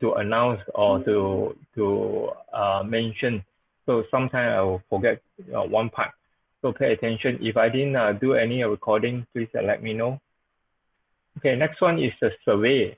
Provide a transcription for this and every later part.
to announce or to mention. So sometimes I will forget one part. So pay attention. If I didn't do any recording, please let me know. Okay, next one is the survey.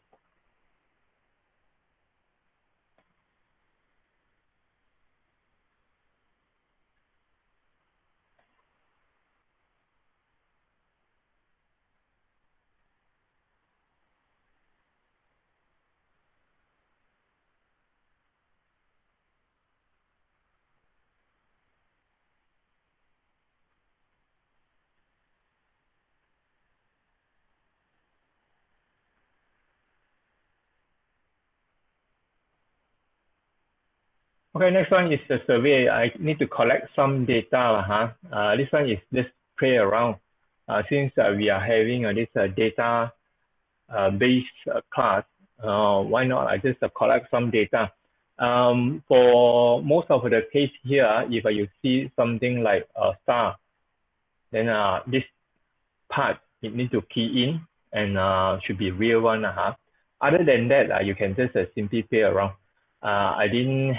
Okay, next one is the survey. I need to collect some data. This one is just play around. Since we are having this data based class, why not I just collect some data. For most of the case here, if you see something like a star, then this part you need to key in and should be real one. Other than that, you can just simply play around. I didn't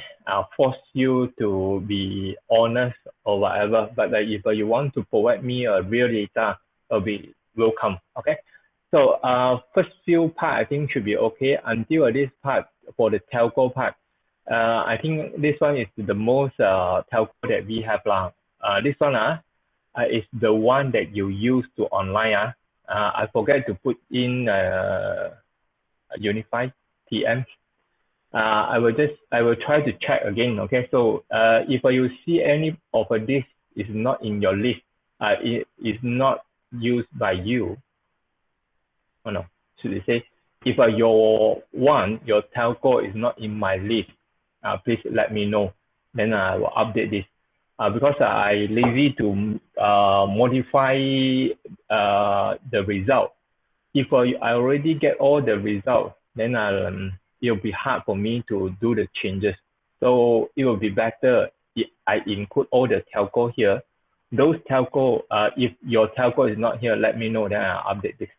force you to be honest or whatever, but if you want to provide me a real data, it'll be welcome. Okay. So first few part I think should be okay until this part for the telco part. I think this one is the most telco that we have. This one is the one that you use to online. I forget to put in unified TM. I will try to check again. Okay, so if you see any of this is not in your list, it is not used by you. Oh no, should I say if your telco is not in my list, please let me know. Then I will update this. Because I lazy to modify the result. If I already get all the results, then it'll be hard for me to do the changes. So it will be better if I include all the telco here. Those telco, if your telco is not here, let me know, then I'll update this.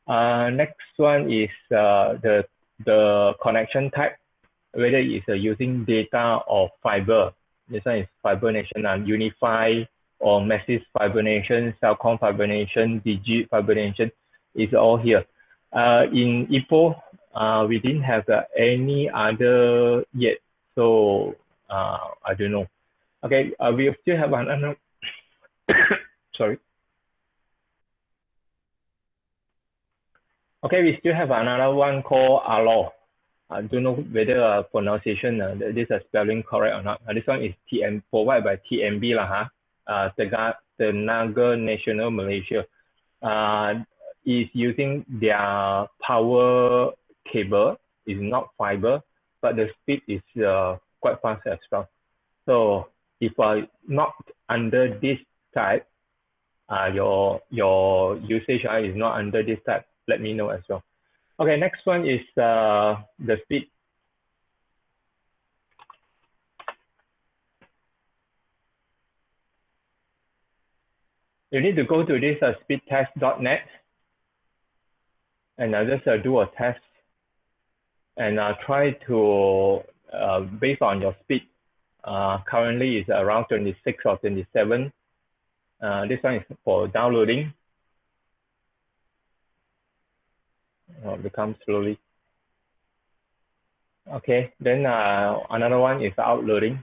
Next one is the connection type, whether it's using data or fiber. This one is fiber nation, Unify or massive fiber nation, Cellcom fiber nation, Digit fiber nation is all here. In Ipoh, we didn't have any other yet, so I don't know. Okay, we still have another. Sorry. Okay, we still have another one called Alo. I don't know whether pronunciation, this is spelling correct or not. This one is TM provided by TMB Tenaga Nasional Malaysia. Is using their power cable, is not fiber, but the speed is quite fast as well. So if not under this type, your usage is not under this type, let me know as well. Okay, next one is the speed. You need to go to this speedtest.net and just do a test and try to, based on your speed, currently is around 26 or 27. This one is for downloading. Become slowly. Okay, then another one is outloading.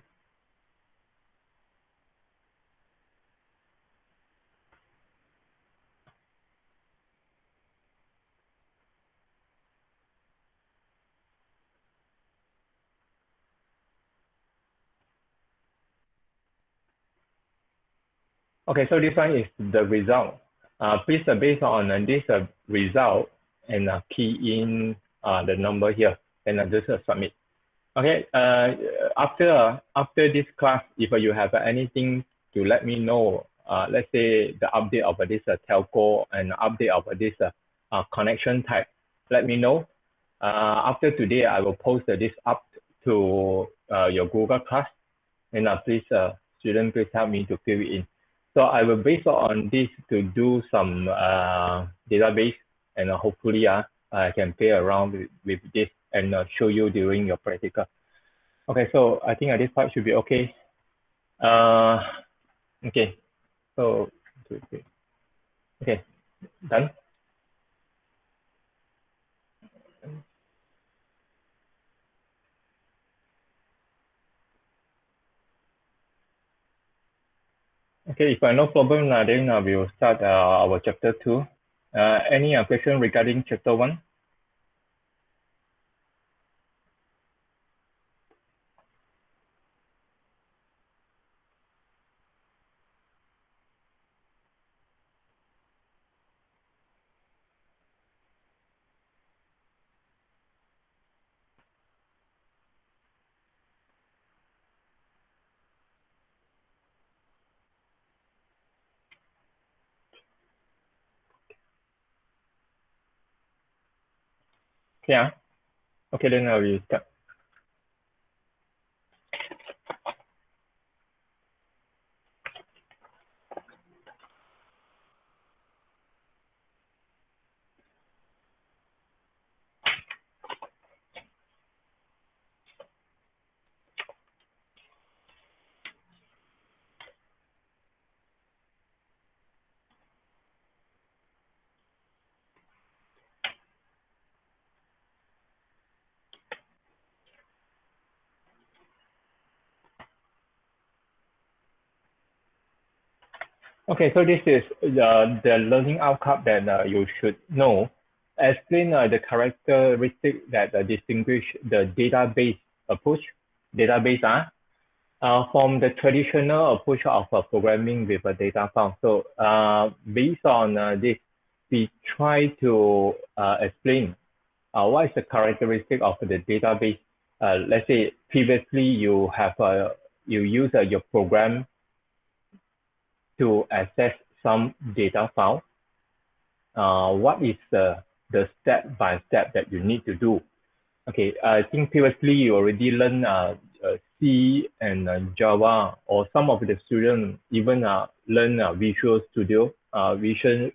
Okay, so this one is the result. Please based on this result and key in the number here and just submit. Okay, after this class, if you have anything to let me know, let's say the update of this telco and update of this connection type, let me know. After today, I will post this up to your Google Class, and please, student, please help me to fill it in. So I will base on this to do some database, and hopefully I can play around with this and show you during your practical. Okay, so I think this part should be okay. Okay, so okay, done. Okay, if no problem, then we will start our chapter 2. Any question regarding chapter 1? Yeah. Okay, then we start. Okay, so this is the learning outcome that you should know. Explain the characteristic that distinguish the database approach, from the traditional approach of programming with a data file. So based on this, we try to explain what is the characteristic of the database. Let's say previously you have you use your program to access some data file. What is the step by step that you need to do? Okay, I think previously you already learned C and Java, or some of the students even learn Visual Studio, Visual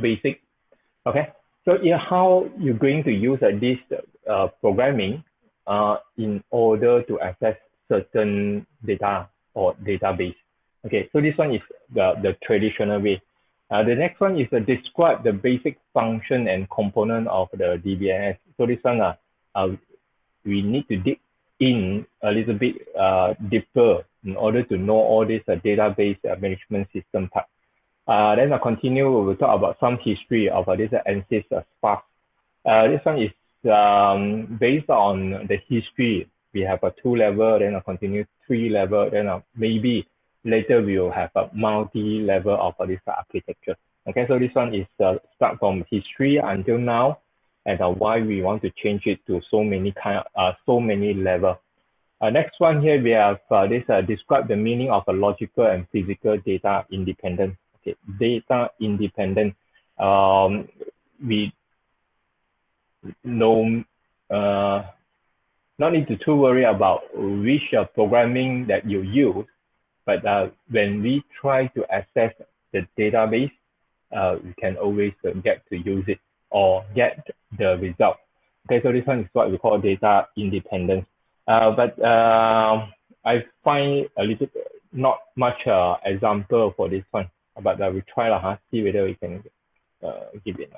Basic. Okay, so how you're going to use this programming in order to access certain data or database. Okay, so this one is the traditional way. The next one is describe the basic function and component of the DBMS. So this one, we need to dig in a little bit deeper in order to know all this database management system part. Then I'll continue, we'll talk about some history of this ANSYS Spark. This one is based on the history. We have a 2 level, then I'll continue 3 level, then maybe later we will have a multi-level of this architecture. Okay, so this one is start from history until now, and why we want to change it to so many level. Next one here, we have this describe the meaning of a logical and physical data independent. Okay, data independent. We know not need to too worry about which programming that you use, but when we try to access the database, we can always get to use it or get the result. Okay, so this one is what we call data independence. But I find a little not much example for this one, but we try see whether we can give it.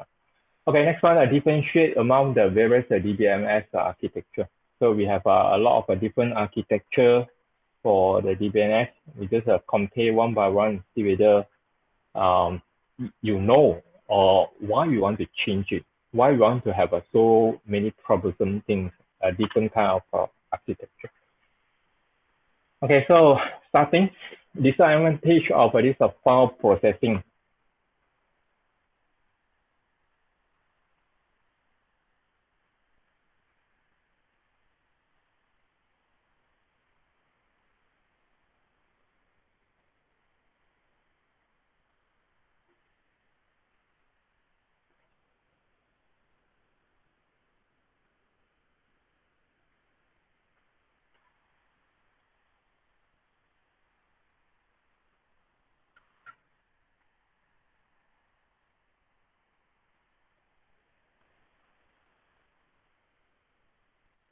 Okay, next one, differentiate among the various DBMS architecture. So we have a lot of different architecture for the DBMS. We just compare one by one, see whether you know or why we want to change it, why we want to have so many troublesome things, different kind of architecture. Okay, so starting, disadvantage of this file processing.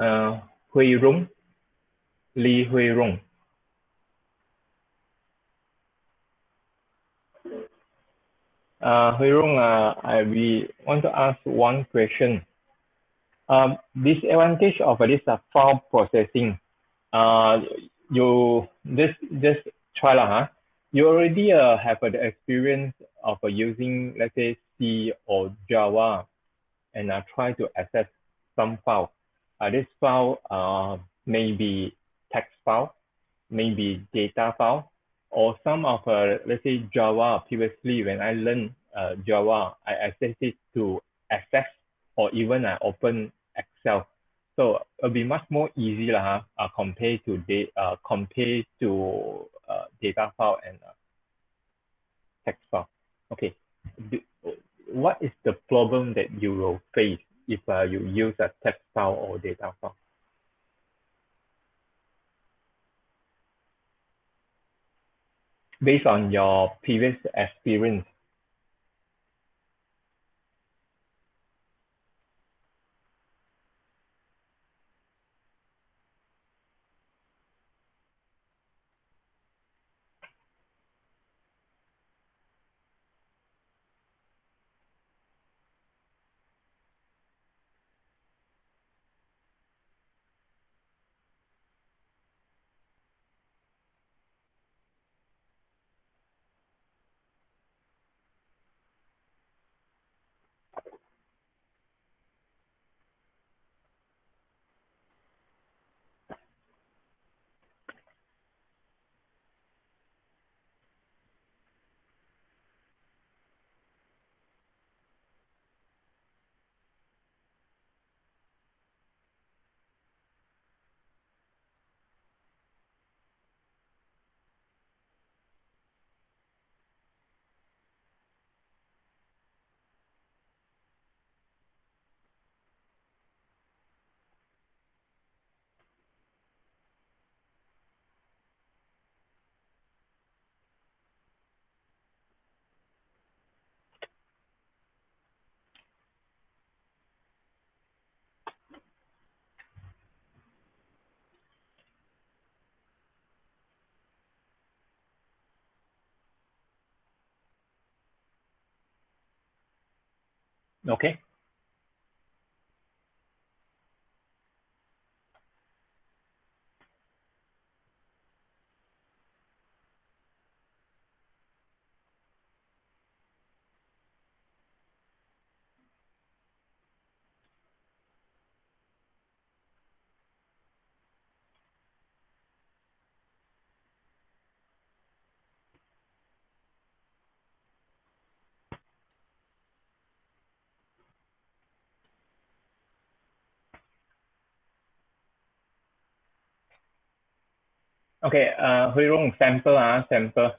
Huy Rung, Lee Huy Rung. Huy Rung, we want to ask one question. Disadvantage of this file processing. You just try lah, huh? You already have the experience of using, let's say, C or Java, and try to access some file. This file may be text file, maybe data file, or some of let's say Java. Previously, when I learned Java, I access it to access or even I open Excel. So it'll be much more easy lah, compared to data file and text file. Okay, what is the problem that you will face if you use a text file or data file? Based on your previous experience. Okay. Okay, Hui Rong, sample.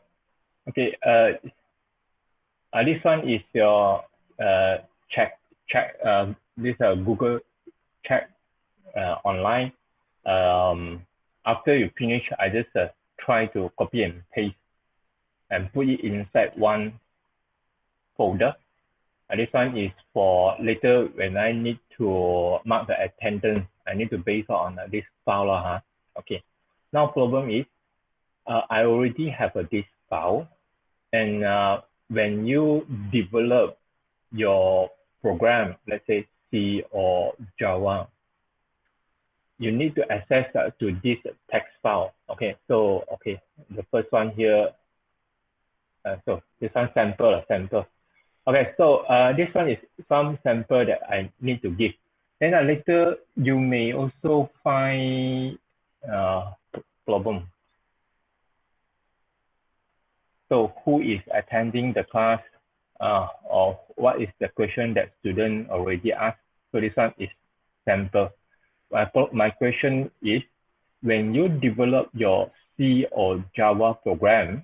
Okay, this one is your check, this Google check online. After you finish, I just try to copy and paste and put it inside one folder. This one is for later when I need to mark the attendance. I need to base on this file, huh? Okay. Now problem is, I already have this file, and when you develop your program, let's say C or Java, you need to access to this text file. Okay, so the first one here. So this one sample. Okay, so this one is some sample that I need to give. Then later you may also find problem. So who is attending the class, or what is the question that student already asked? So this one is sample. My question is, when you develop your C or Java program,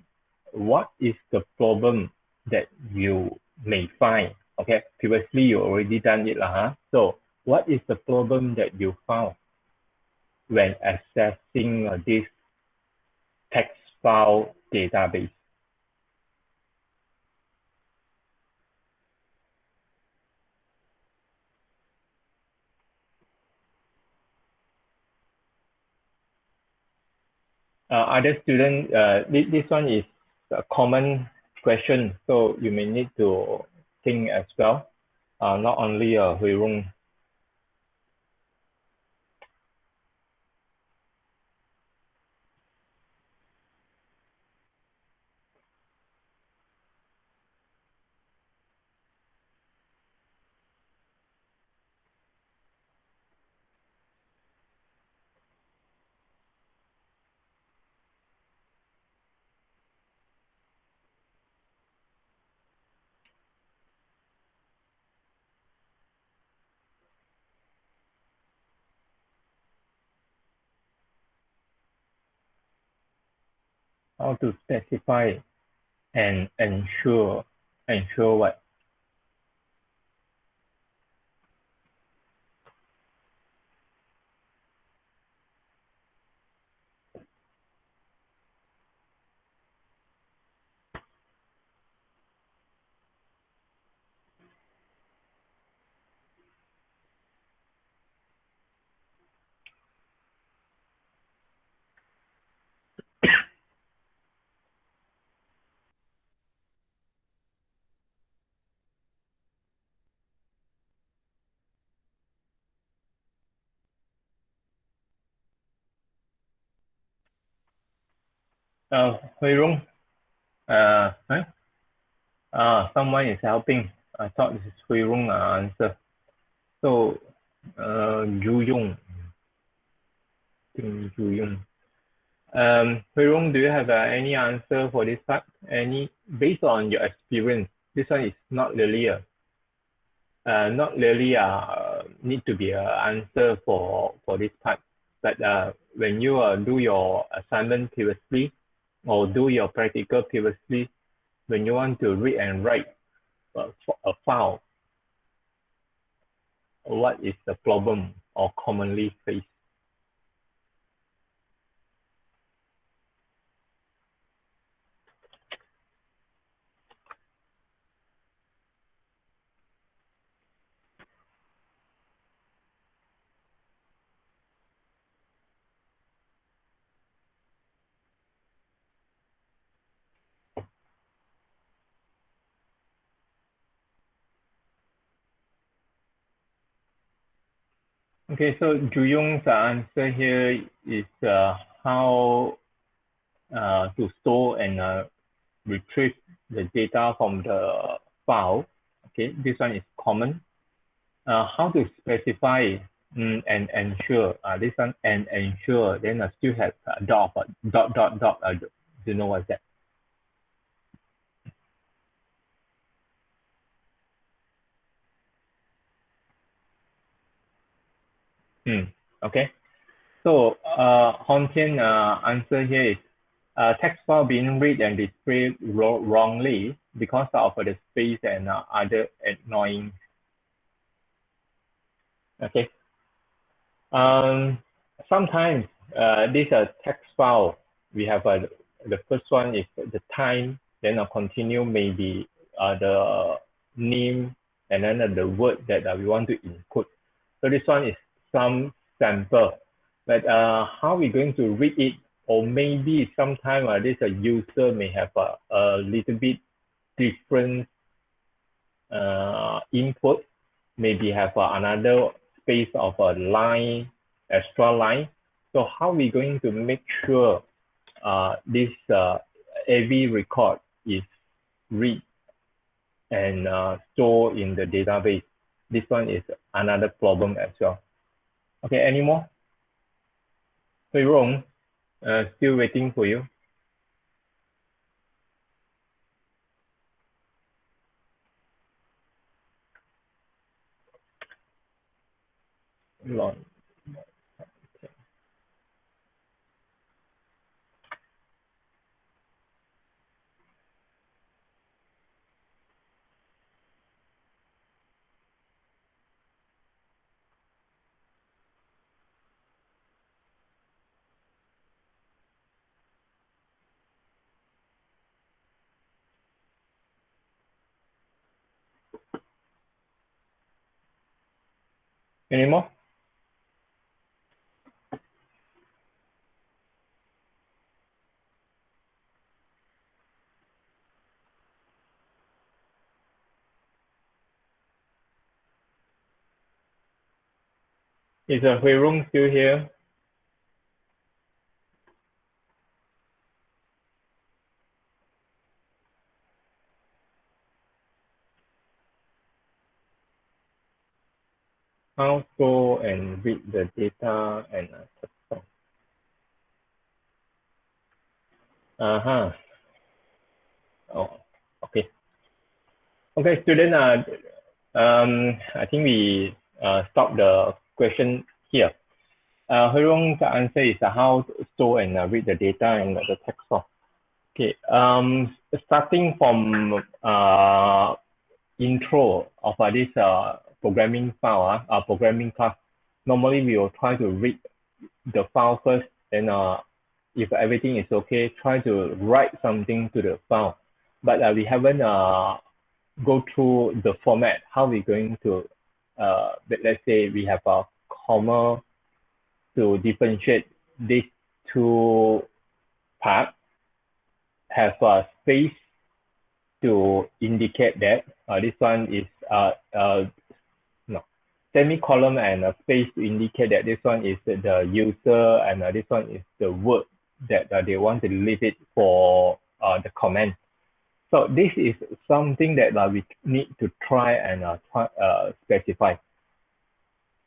what is the problem that you may find? Okay, previously you already done it, huh? So what is the problem that you found when accessing this text file database? Other student, this one is a common question, so you may need to think as well, not only Hui Rung. How to specify and ensure what? Hui Rung, huh? Someone is helping. I thought this is Hui Rung answer. So, Yu Yung, Yu Yung. Hui Rung, do you have any answer for this part? Any based on your experience? This one is not really need to be an answer for this part. But when you do your assignment previously or do your practical previously, when you want to read and write a file, what is the problem or commonly faced? Okay, so Juyong's answer here is how to store and retrieve the data from the file. Okay, this one is common. How to specify and ensure? This one and ensure. Then I still have dot. Do you know what's that? Okay. So Hong Tian answer here is text file being read and displayed wrongly because of the space and other annoying. Okay. Sometimes this text file we have the first one is the time, then continue maybe the name and then the word that we want to input. So this one is some sample, but how we going to read it, or maybe sometime this user may have a little bit different input, maybe have another space of a line, extra line. So how we going to make sure this every record is read and stored in the database? This one is another problem as well. Okay, any more? Hui Rong, still waiting for you. Long. Okay. Any more? Is Hui Rong still here? How go and read the data and oh, okay. Okay, student, I think we stop the question here. Hui Rong's answer is how to store and read the data and the text file. Okay, starting from intro of this programming file, programming class, normally we will try to read the file first, then if everything is okay, try to write something to the file. But we haven't go through the format, how we're going to, let's say we have a comma to differentiate these two parts, have a space to indicate that this one is no, semicolon and a space to indicate that this one is the user and this one is the word that they want to leave it for the comment. So this is something that we need to try and specify.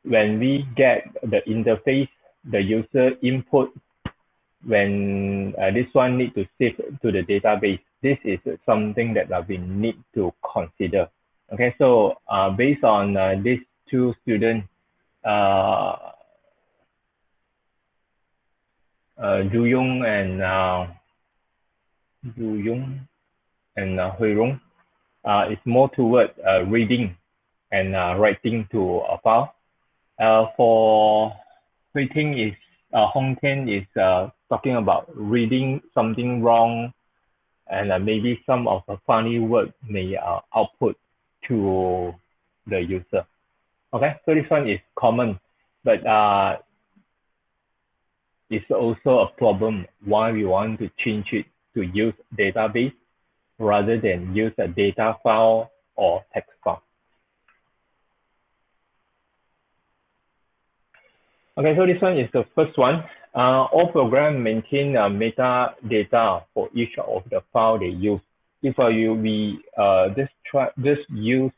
When we get the interface, the user input, when this one need to save to the database, this is something that we need to consider. Okay, so based on these two students, Juyong and Hui Rong, it's more towards reading and writing to a file. For Hui Ting is Hong Tian is talking about reading something wrong, and maybe some of the funny words may output to the user. Okay, so this one is common, but it's also a problem why we want to change it to use database rather than use a data file or text file. Okay, so this one is the first one. All programs maintain metadata for each of the file they use. If we just use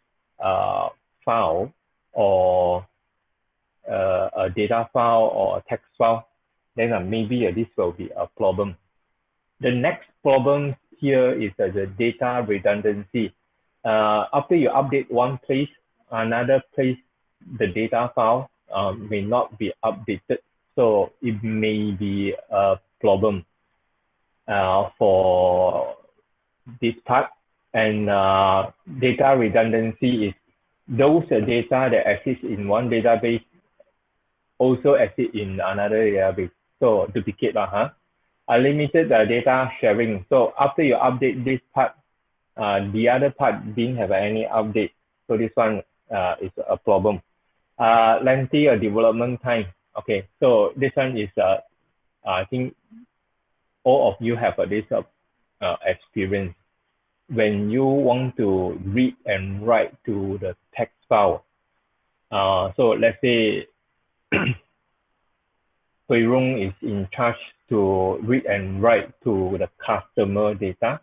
file or a data file or a text file, then maybe this will be a problem. The next problem here is the data redundancy. After you update one place, another place, the data file may not be updated. So it may be a problem for this part. And data redundancy is those data that exist in one database also exist in another database. So duplicate, unlimited data sharing. So after you update this part, the other part didn't have any update. So this one is a problem. Lengthy development time. Okay, so this one is I think all of you have this experience. When you want to read and write to the text file, so let's say Hui Rong is in charge to read and write to the customer data,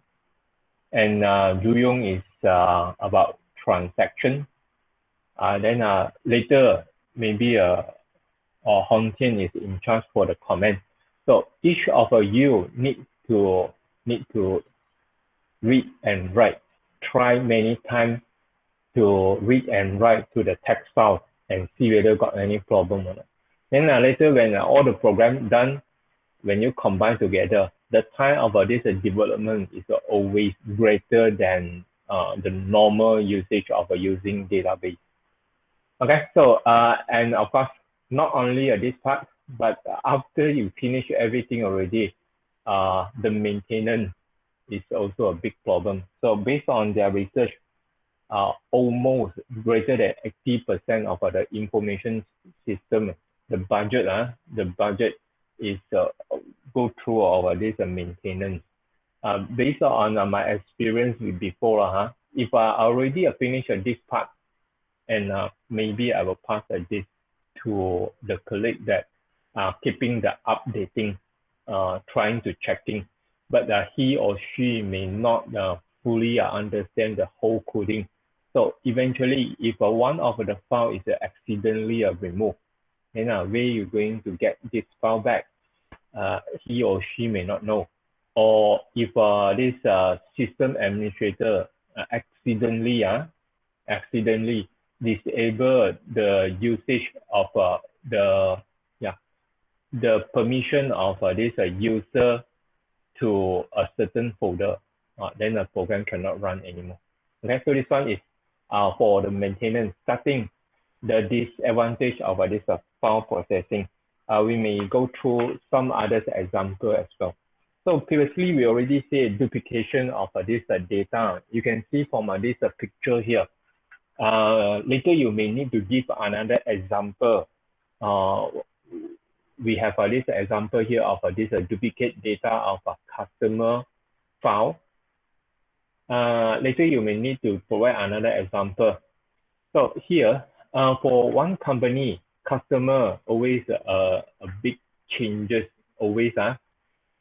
and Juyong is about transaction. Then later maybe or Hong Tian is in charge for the comment. So each of you need to read and write. Try many times to read and write to the text file and see whether got any problem or not. Then later when all the program done, when you combine together, the time of this development is always greater than the normal usage of using database. Okay, so and of course, not only this part, but after you finish everything already, the maintenance is also a big problem. So based on their research, almost greater than 80% of the information system, the budget is go through all this maintenance. Based on my experience with before, if I already finish this part, and maybe I will pass this to the colleague that keeping the updating, trying to checking, but he or she may not fully understand the whole coding. So eventually, if one of the file is accidentally removed, then where you going to get this file back? He or she may not know. Or if this system administrator accidentally disable the usage of the permission of this user to a certain folder, then the program cannot run anymore. Okay, so this one is for the maintenance. Starting the disadvantage of this file processing. We may go through some other example as well. So previously, we already said duplication of this data. You can see from this picture here. Later, you may need to give another example. We have this example here of this duplicate data of a customer file. Later, you may need to provide another example. So here, for one company, customer always a big changes always.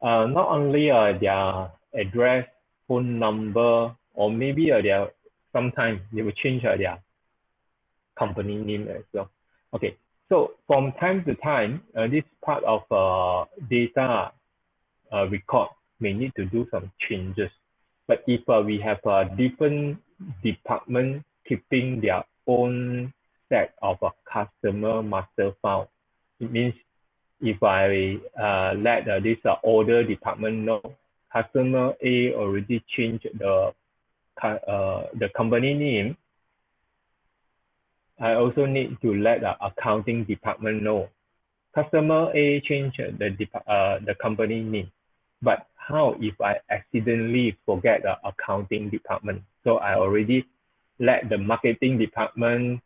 Not only their address, phone number, or maybe sometimes they will change their company name as well. Okay, so from time to time, this part of data record may need to do some changes. But if we have a different department keeping their own set of a customer master file, it means if I let this order department know customer A already changed the company name, I also need to let the accounting department know customer A changed the company name. But how if I accidentally forget the accounting department? So I already let the marketing department,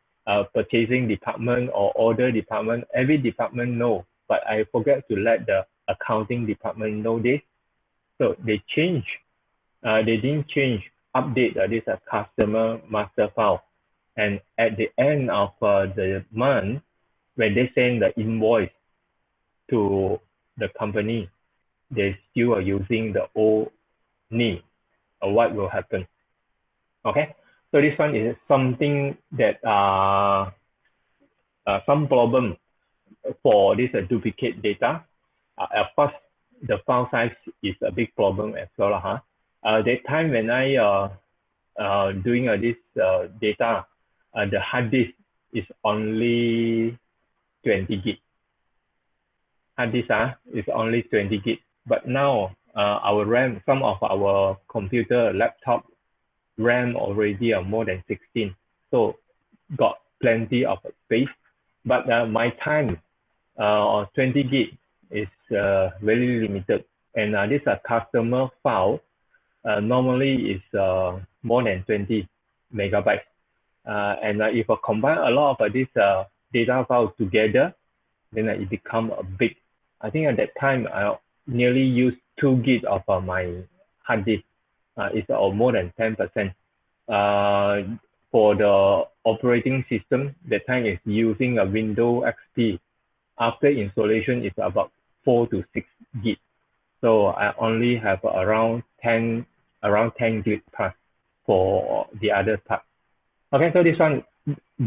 purchasing department, or order department, every department know, but I forget to let the accounting department know this. So they didn't change, update this customer master file. And at the end of the month, when they send the invoice to the company, they still are using the old name. What will happen? Okay, so this one is something that some problem for this duplicate data. Of course, the file size is a big problem as well. That time when I doing this data, the hard disk is only 20 gig. Hard disk is only 20 gig. But now our RAM, some of our computer, laptop RAM already more than 16. So got plenty of space. But my time, 20 gig is very limited. And this customer file normally is more than 20 megabytes. And if I combine a lot of this data files together, then it becomes a big. I think at that time, I nearly used 2 gig of my hard disk. It's more than 10%. For the operating system, that time is using a Windows XP. After installation, it's about 4 to 6 gig. So I only have around 10 gig plus for the other part. Okay, so this one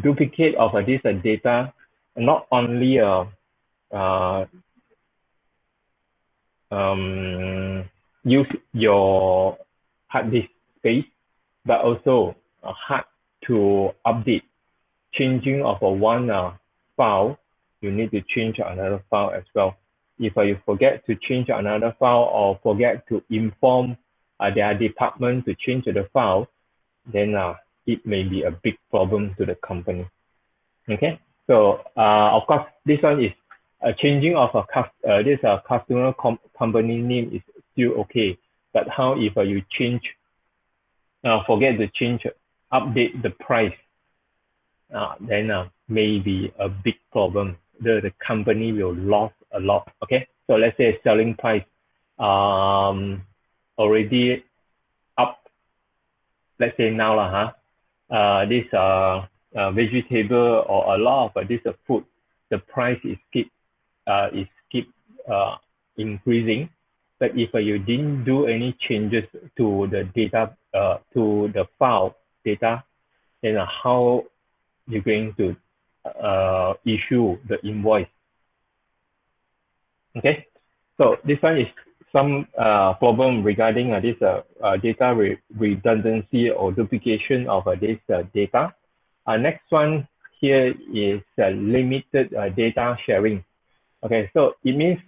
duplicate of this data, not only use your hard disk space, but also hard to update. Changing of one file, you need to change another file as well. If you forget to change another file or forget to inform their department to change the file, then it may be a big problem to the company. Okay, so of course, this one is changing of this customer company name is still okay. But how if you change, forget to change, update the price, then maybe a big problem. The company will lose a lot. Okay, so let's say selling price already up. Let's say now this vegetable or a lot of this food the price is keep increasing. But if you didn't do any changes to the data, to the file data, then how you're going to issue the invoice? Okay, so this one is some problem regarding this data redundancy or duplication of this data. Next one here is limited data sharing. Okay, so it means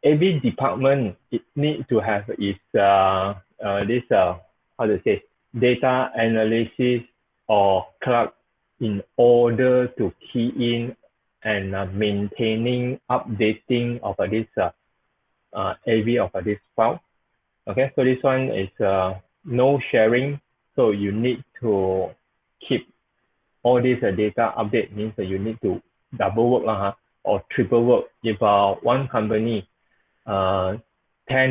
every department it needs to have its this how to say, data analysis or clerk in order to key in and maintaining, updating of this AV of this file. Okay, so this one is no sharing. So you need to keep all this data update, means that you need to double work or triple work. If one company, 10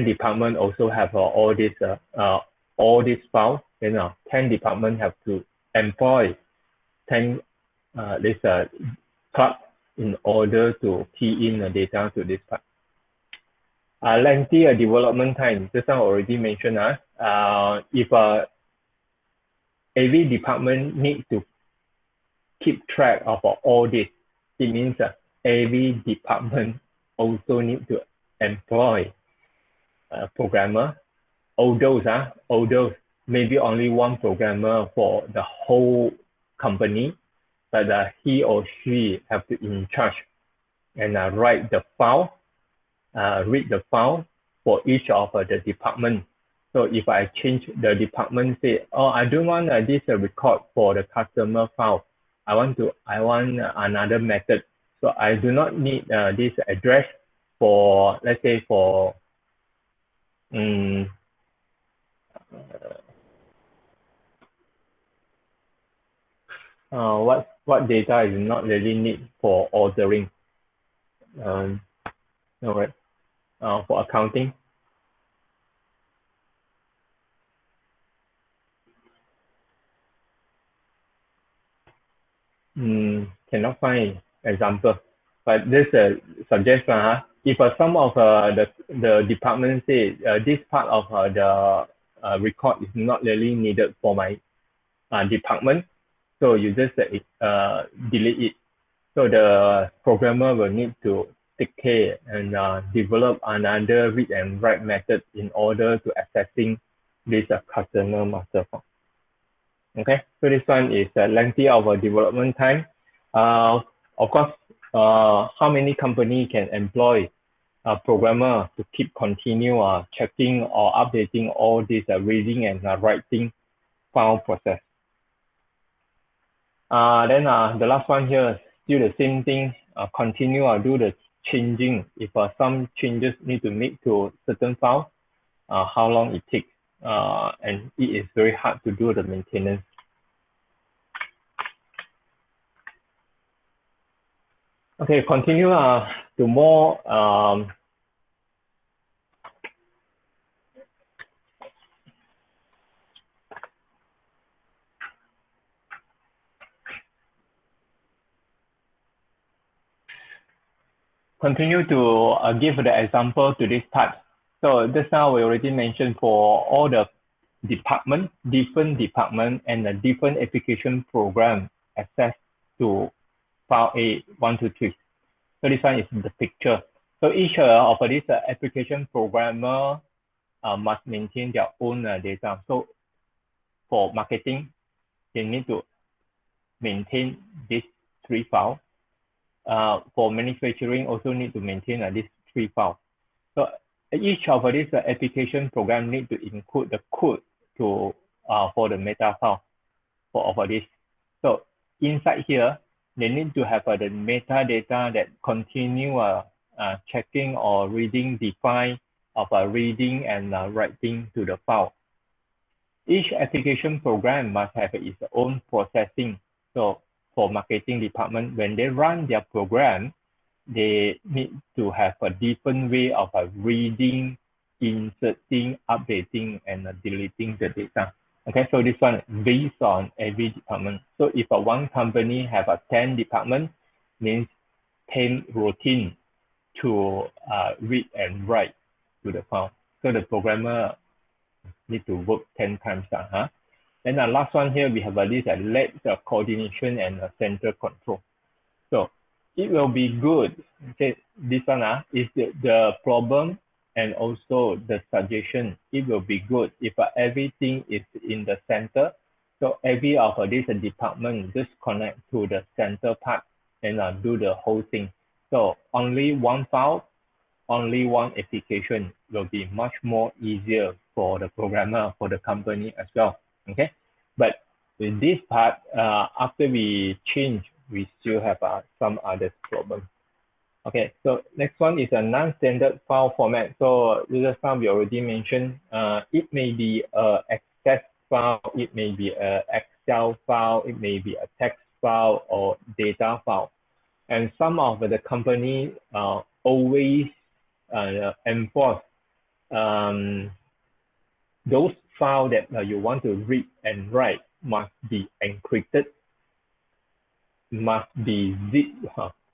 department also have all this files, then 10 department have to employ 10 this clerk in order to key in the data to this part. Lengthy development time, just now already mentioned. If every department needs to keep track of all this, it means every department also need to employ a programmer. Although maybe only one programmer for the whole company, but he or she have to in charge and write the file, read the file for each of the department. So if I change the department, say, oh, I don't want this record for the customer file. I want another method. So I do not need this address for, let's say, for what data is not really need for ordering. All right. For accounting. Cannot find example, but this suggests if some of the department say this part of the record is not really needed for my department, so you just delete it. So the programmer will need to take care and develop another read and write method in order to accessing this customer master file. Okay, so this one is lengthy of a development time. Of course, how many company can employ a programmer to keep continue checking or updating all this reading and writing file process. Then the last one here, still the same thing, continue do the changing. If some changes need to make to certain file, how long it takes, and it is very hard to do the maintenance. Okay, continue to more continue to give the example to this part. So just now we already mentioned for all the different department and a different application program access to file A123. So this one is the picture. So each of these application programmer must maintain their own data. So for marketing, they need to maintain these 3 files. For manufacturing, also need to maintain these 3 files. So each of these application program need to include the code to for the meta file for this. So inside here, they need to have the metadata that continue checking or reading define of reading and writing to the file. Each application program must have its own processing. So for marketing department, when they run their program, they need to have a different way of reading, inserting, updating, and deleting the data. Okay, so this one based on every department. So if one company have 10 departments, means 10 routine to read and write to the file. So the programmer need to work 10 times. Then the last one here, we have a list that lets coordination and central control. So it will be good. Okay, this one is the problem and also the suggestion. It will be good if everything is in the center. So every of this department just connect to the center part and do the whole thing. So only one file, only one application will be much more easier for the programmer, for the company as well. Okay, but with this part, after we change, we still have some other problems. Okay, so next one is a non-standard file format. So just now we already mentioned, it may be a Access file, it may be a Excel file, it may be a text file or data file. And some of the company always enforce those files that you want to read and write must be encrypted, must be zip.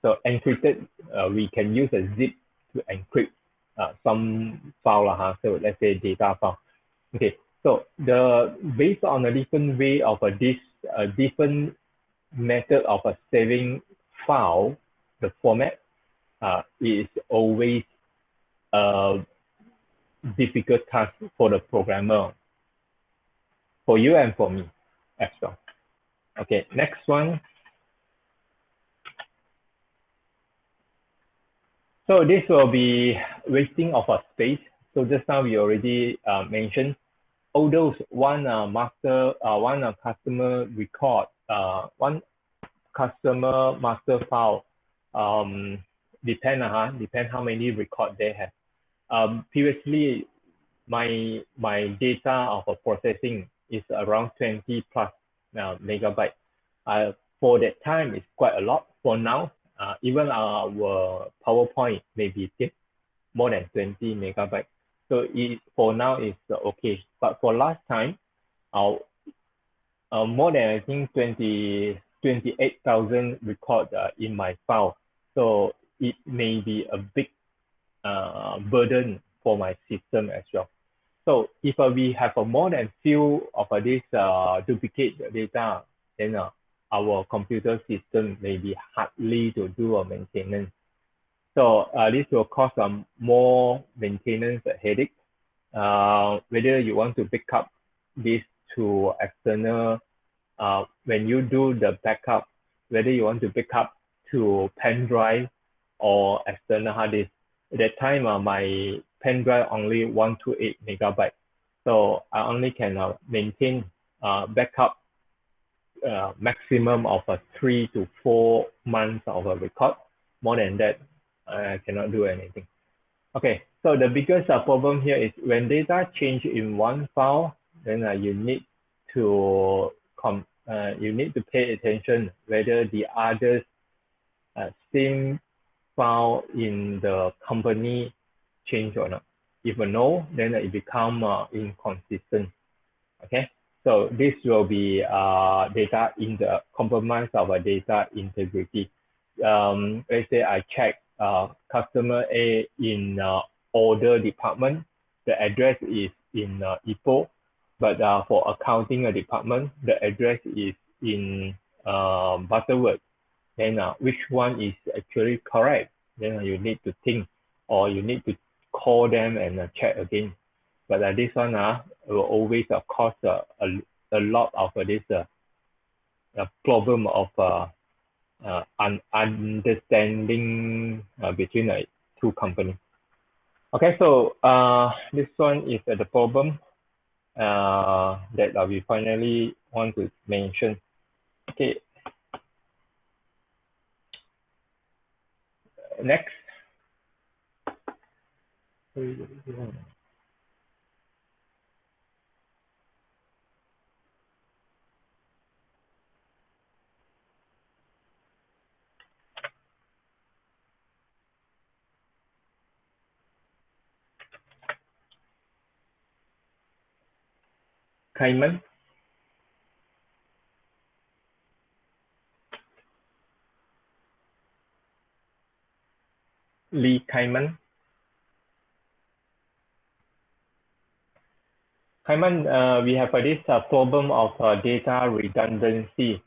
So encrypted, we can use a zip to encrypt some file. So let's say data file. Okay, so based on a different way of this different method of saving file, the format is always a difficult task for the programmer, for you and for me as well. Okay, next one. So this will be wasting of a space. So just now we already mentioned, although one customer record, one customer master file, depend how many record they have. Previously, my data of processing is around 20 plus megabyte. For that time, it's quite a lot. For now, even our PowerPoint may be more than 20 megabytes. So for now, it's okay. But for last time, more than I think 28,000 records in my file. So it may be a big burden for my system as well. So if we have more than few of this duplicate data, then our computer system may be hardly to do a maintenance. So this will cause more maintenance headache. Whether you want to pick up this to external, when you do the backup, whether you want to pick up to pen drive or external hard disk. At that time, my pen drive only 128 megabytes. So I only can maintain backup maximum of 3 to 4 months of a record. More than that, I cannot do anything. Okay, so the biggest problem here is when data change in one file, then you need to pay attention whether the others same file in the company change or not. If no, then it become inconsistent. Okay, so this will be data in the compromise of a data integrity. Let's say I check customer A in order department, the address is in Ipoh, but for accounting department, the address is in Butterworth. Then which one is actually correct? Then you need to think, or you need to call them and check again. But this one will always cause a lot of this problem of understanding between two companies. Okay, so this one is the problem that we finally want to mention. Okay. Next. Kaiman. Lee Kaiman. Kaiman, we have this problem of data redundancy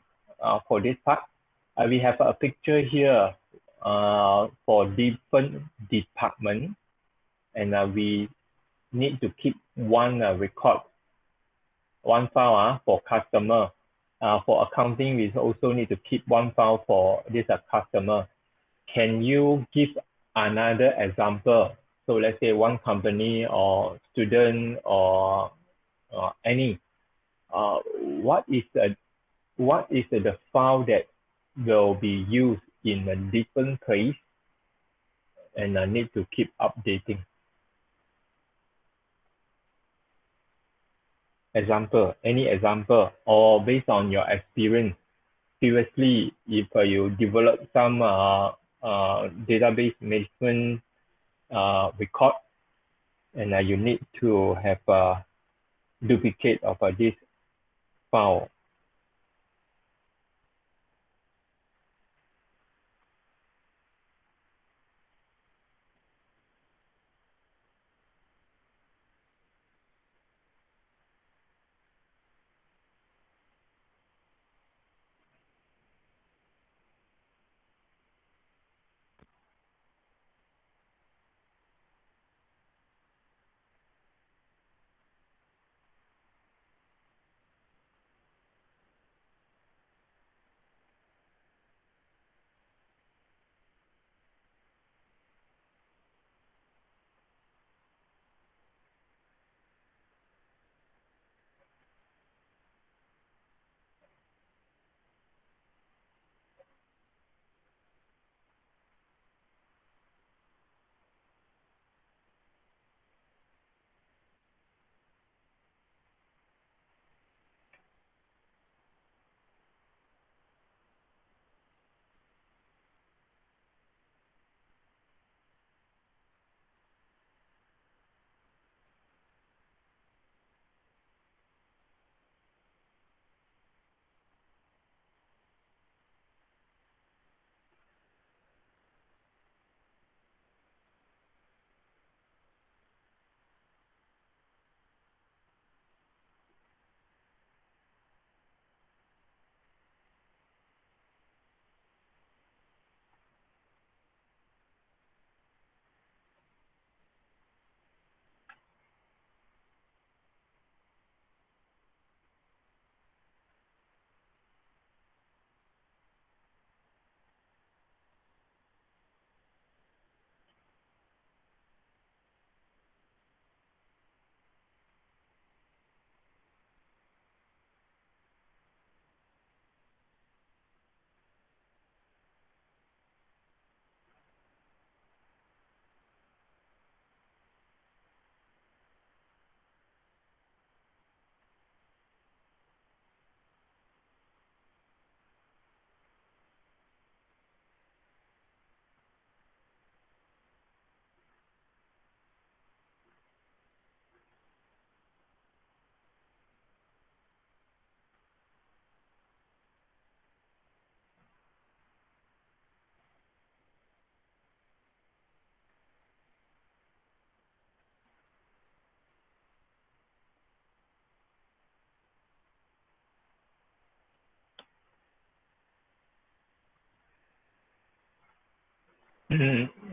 for this part. We have a picture here for different departments, and we need to keep one record, one file for customer. For accounting, we also need to keep one file for this customer. Can you give another example? So let's say one company or student or any. What is the file that will be used in a different place and need to keep updating? Example, any example, or based on your experience previously, if you develop some database management record and you need to have a duplicate of this file.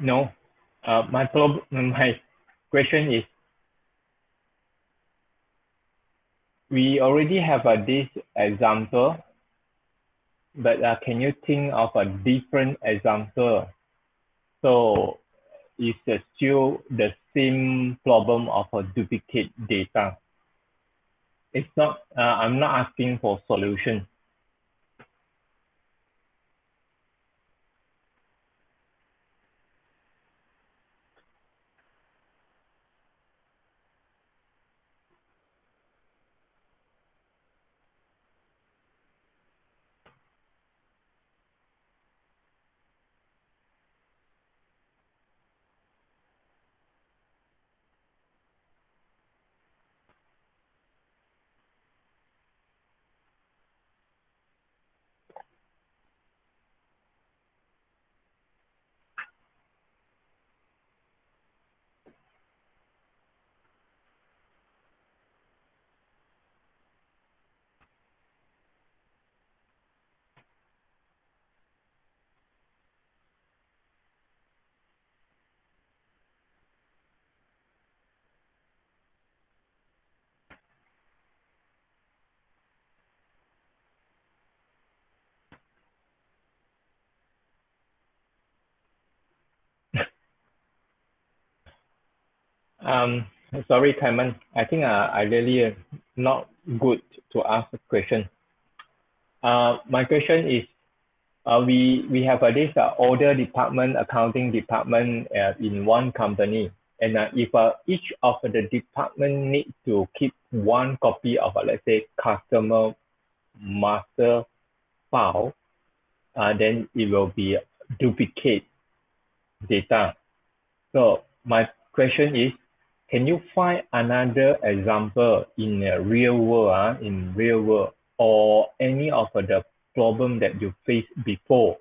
No, my question is, we already have this example, but can you think of a different example? So it's still the same problem of a duplicate data. It's not, I'm not asking for solution. Um, Sorry, Clement. I think I really not good to ask a question. My question is, we have this order department, accounting department in one company, and if each of the department need to keep one copy of let's say customer master file, then it will be duplicate data. So my question is, can you find another example in real world, or any of the problem that you faced before,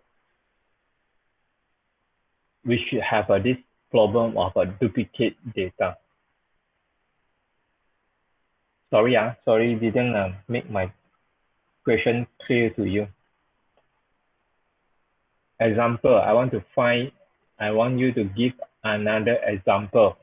which have this problem of a duplicate data? Sorry, didn't make my question clear to you. Example, I want you to give another example.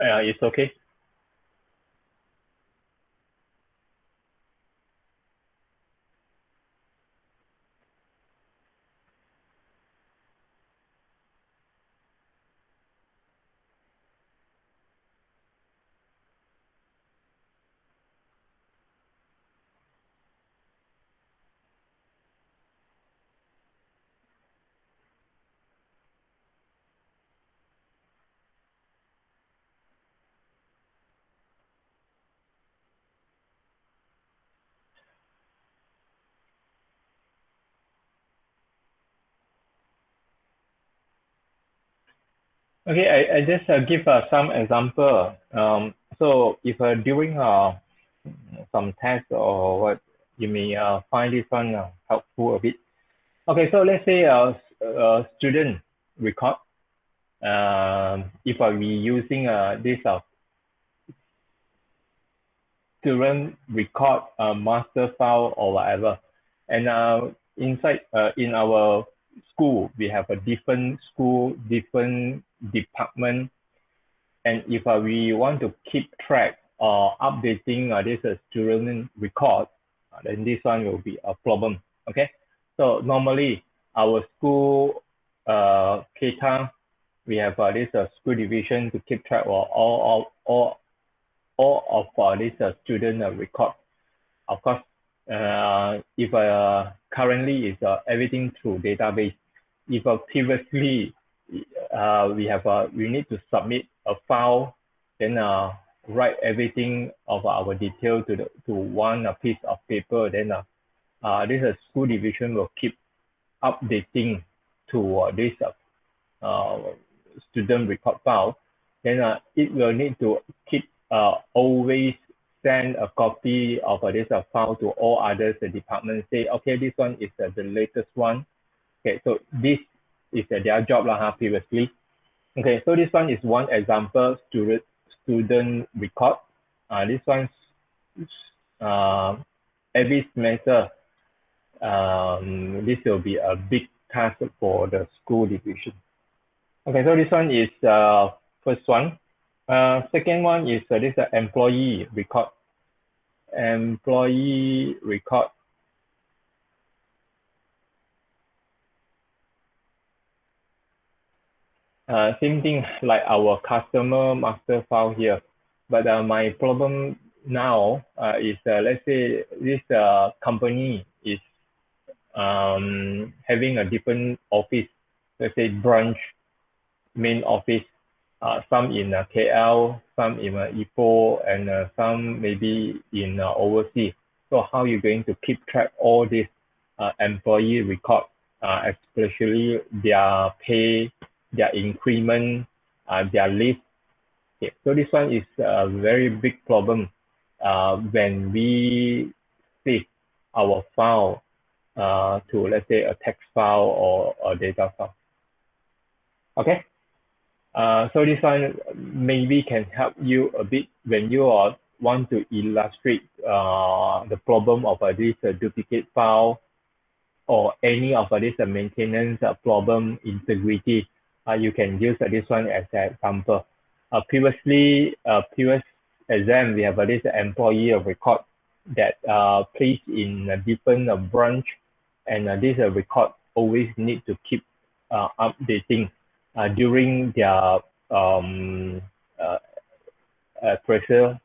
It's okay. Okay, I just give some example. So if during some test or what, you may find this one helpful a bit. Okay, so let's say a student record. If we using this student record master file or whatever, and inside in our school we have a different school, different department. And if we want to keep track or updating this student record, then this one will be a problem. Okay, so normally our school CATA, we have this school division to keep track of all of this student record. Of course, if currently is everything through database. If previously we need to submit a file, then write everything of our detail to one piece of paper. Then this school division will keep updating to this uh, student record file. Then it will need to keep always send a copy of this file to all others departments. Say, okay, this one is the latest one. Okay, so this is their job previously. Okay, so this one is one example student record. This one uh, every semester, this will be a big task for the school division. Okay, so this one is first one. Second one is this employee record. Employee record. Same thing like our customer master file here. But my problem now is let's say this company is having a different office, let's say branch, main office, some in KL, some in Ipoh, and some maybe in overseas. So how you going to keep track all this employee record, especially their pay, their increment, their leave? Okay, so this one is a very big problem when we save our file to, let's say, a text file or a data file. Okay, so this one maybe can help you a bit when you want to illustrate the problem of this duplicate file or any of this maintenance problem integrity. You can use this one as an example. Previous exam, we have this employee record that placed in a different branch, and this record always need to keep updating during their pressure,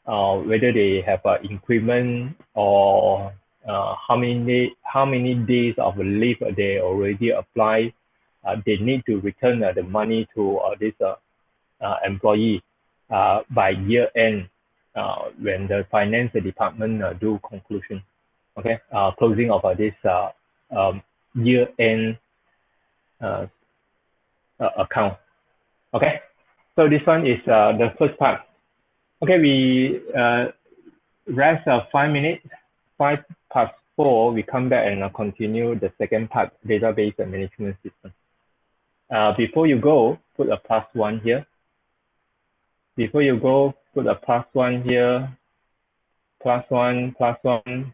whether they have an increment or how many days of leave they already apply. They need to return the money to this employee by year end when the finance department do conclusion. Okay, closing of this year end uh, account. Okay, so this one is the first part. Okay, we rest 5 minutes. 5 past 4, we come back and continue the second part, database and management system. Before you go, put a +1 here. Before you go, put a +1 here. +1, +1.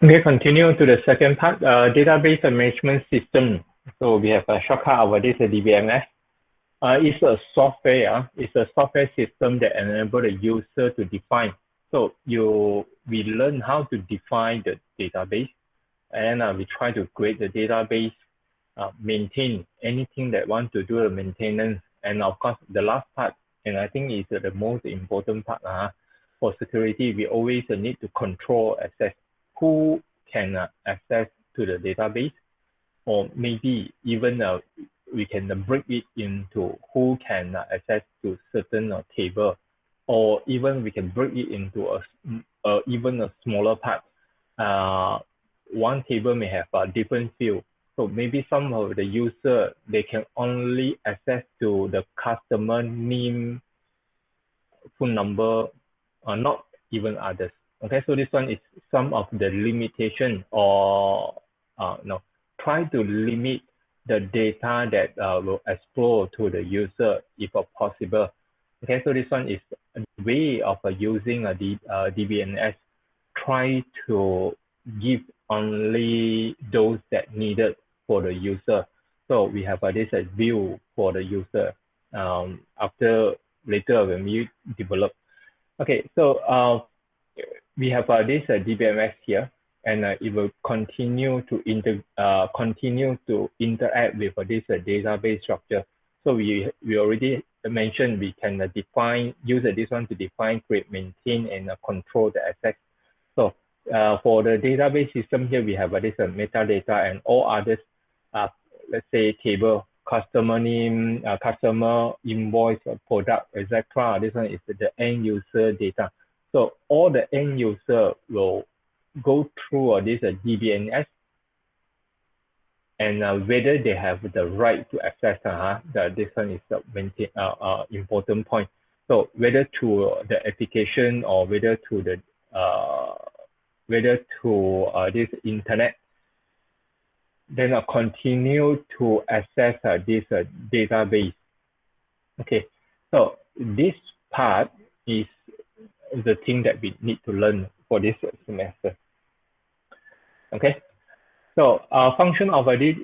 Okay, continue to the second part, database management system. So we have a shortcut of this DBMS. It's a software. It's a software system that enables the user to define. So we learn how to define the database, and we try to create the database, maintain anything that want to do the maintenance, and of course the last part, and I think is the most important part. For security, we always need to control access. Who can access to the database, or maybe even we can break it into who can access to certain table, or even we can break it into even a smaller part. One table may have a different field, so maybe some of the user, they can only access to the customer name, phone number, not even others. Okay, so this one is some of the limitation, or no, try to limit the data that will explore to the user if possible. Okay, so this one is a way of using a DBNS. Try to give only those that needed for the user. So we have this view for the user after later when we develop. Okay, so we have this DBMS here, and it will continue to interact with this database structure. So we already mentioned we can use this one to define, create, maintain, and control the access. So for the database system here, we have this metadata and all others, let's say table, customer name, customer invoice, product, etc. This one is the end user data. So all the end user will go through this DBNS, and whether they have the right to access, this one is the important point. So whether to the application, or whether to the this internet, then continue to access this database. Okay, so this part is the thing that we need to learn for this semester. Okay, so function of this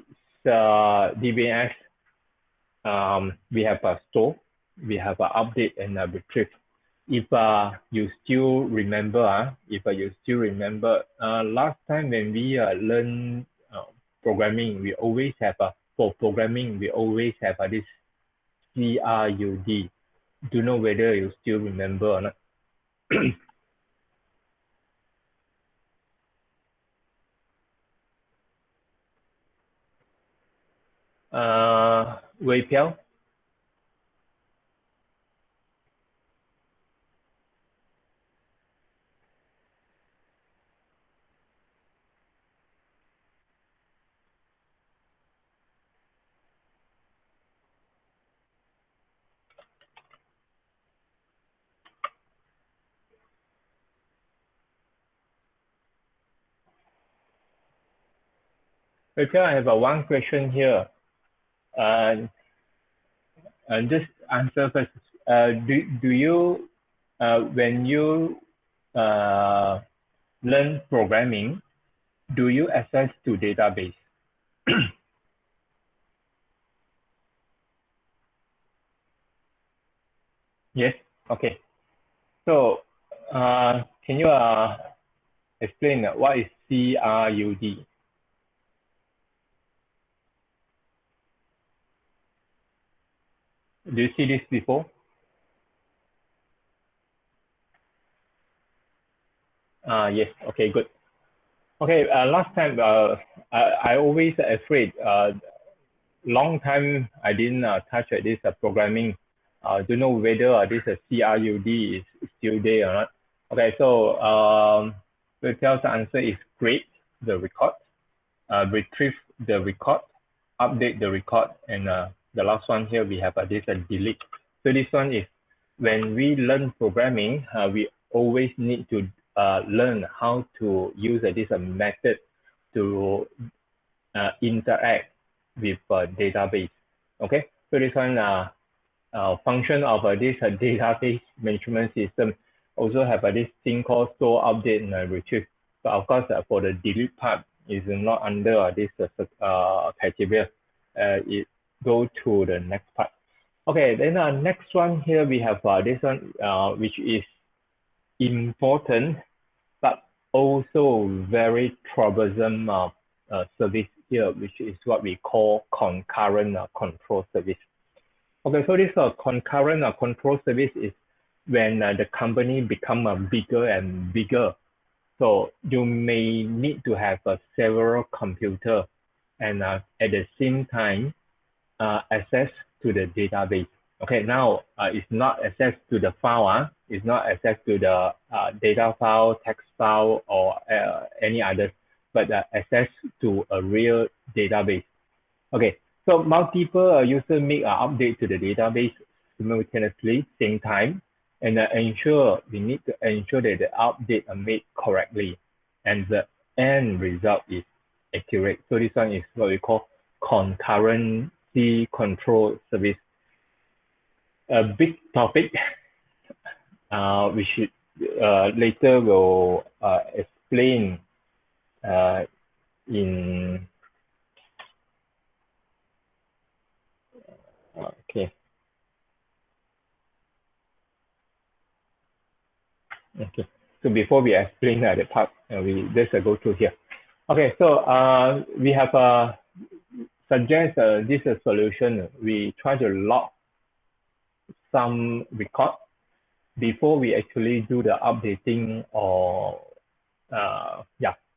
DBNS, we have a store, we have an update, and a retrieve. If you still remember, last time when we learn programming, we always have for programming, we always have this CRUD. Do you know whether you still remember or not? Wei Piao? Wei Piao, I have one question here. And just answer first. Do you, when you learn programming, do you access to database? Yes. Okay. So, can you explain what is CRUD? Do you see this before? Yes. Okay. Good. Okay. Last time, I always afraid. Long time I didn't touch this programming. Don't know whether this CRUD is still there or not. Okay. So Rachel's answer is create the record, retrieve the record, update the record, and the last one here we have this delete. So this one is when we learn programming, we always need to learn how to use this method to interact with database. Okay, so this one function of this database management system also have this thing called store, update, and retrieve. But of course, for the delete part, is not under this criteria. It go to the next part. Okay, then next one here we have this one, which is important, but also very troublesome service here, which is what we call concurrent control service. Okay, so this concurrent control service is when the company become bigger and bigger. So you may need to have several computers and at the same time access to the database. Okay, now it's not access to the file, it's not access to the data file, text file, or any others, but access to a real database. Okay, so multiple users make an update to the database simultaneously, same time, and we need to ensure that the update are made correctly, and the end result is accurate. So this one is what we call concurrency control service. A big topic. We should later will explain in okay. Okay. So before we explain the part, we just go through here. Okay. So we have suggest this solution. We try to log some record before we actually do the updating, or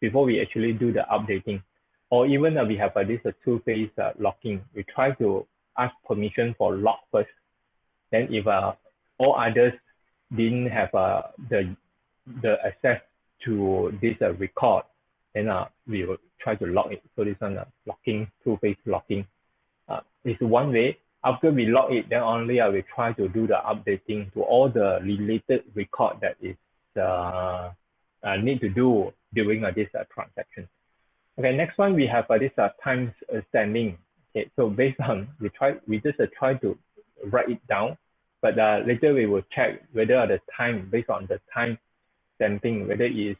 before we actually do the updating, or even we have this two-phase logging. We try to ask permission for log first. Then if all others didn't have the access to this record, then we will try to log it. So this one logging, two-phase logging is one way. After we log it, then only we try to do the updating to all the related record that is need to do during this transaction. Okay, next one we have this time stamping. Okay, so based on we just try to write it down, but later we will check whether the time, based on the time stamping, whether it is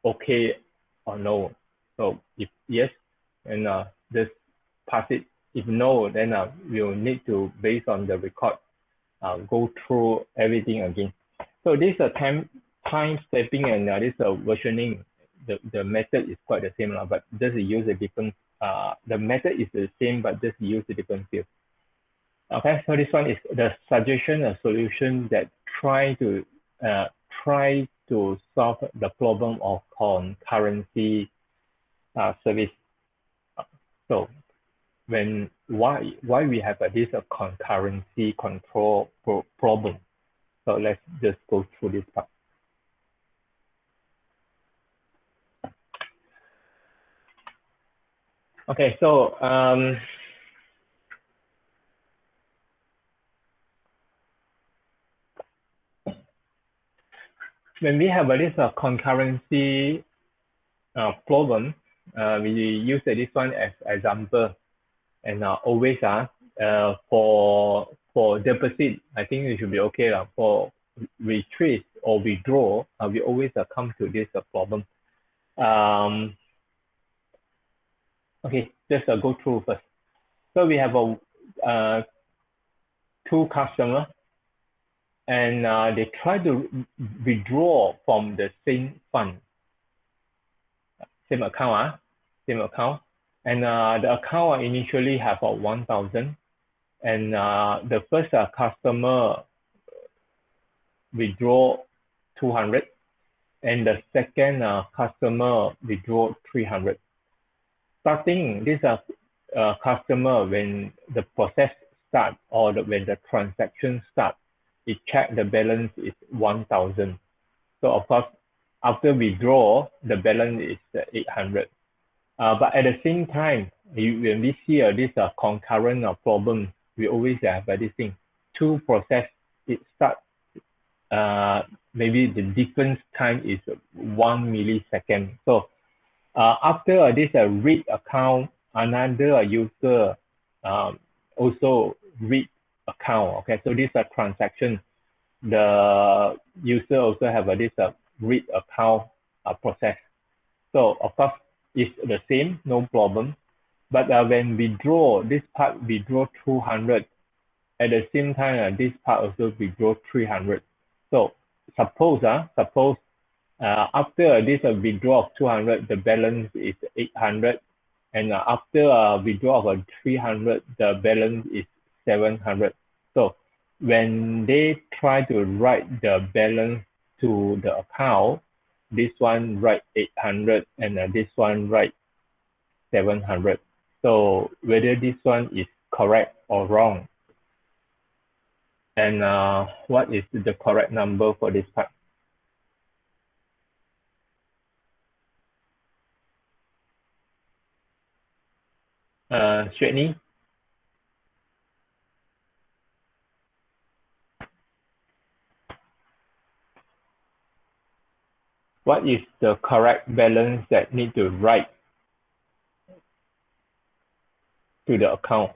okay or no. So if yes, then just pass it. If no, then we'll need to, based on the record, go through everything again. So this time stamping and this versioning, the method is quite the same, but just use a different, the method is the same, but just use a different field. Okay, so this one is the suggestion, a solution that try to solve the problem of concurrency service. So why we have this concurrency control problem? So let's just go through this part. Okay, so when we have this concurrency problem, we use this one as example, and always for deposit, I think it should be okay. For retrieve or withdraw, we always come to this problem. Okay, just go through first. So we have two customers, and they try to withdraw from the same fund, same account, and the account initially have 1,000, and the first customer withdraw 200, and the second customer withdraw 300. Starting this customer, when the process start, or when the transaction start, it check the balance is 1,000. So of course, after withdraw, the balance is 800. But at the same time, when we see this concurrent problem, we always have this thing, two process, it start, maybe the difference time is 1 millisecond. So after this read account, another user also read account. Okay, so this transaction, the user also have this read account process. So of course, it's the same, no problem. But when we draw this part, we draw 200. At the same time, this part also we draw 300. So suppose after this withdrawal of 200, the balance is 800. And after withdrawal of 300, the balance is 700. So when they try to write the balance to the account, this one write 800 and this one write 700. So whether this one is correct or wrong, and what is the correct number for this part? Sydney? What is the correct balance that need to write to the account?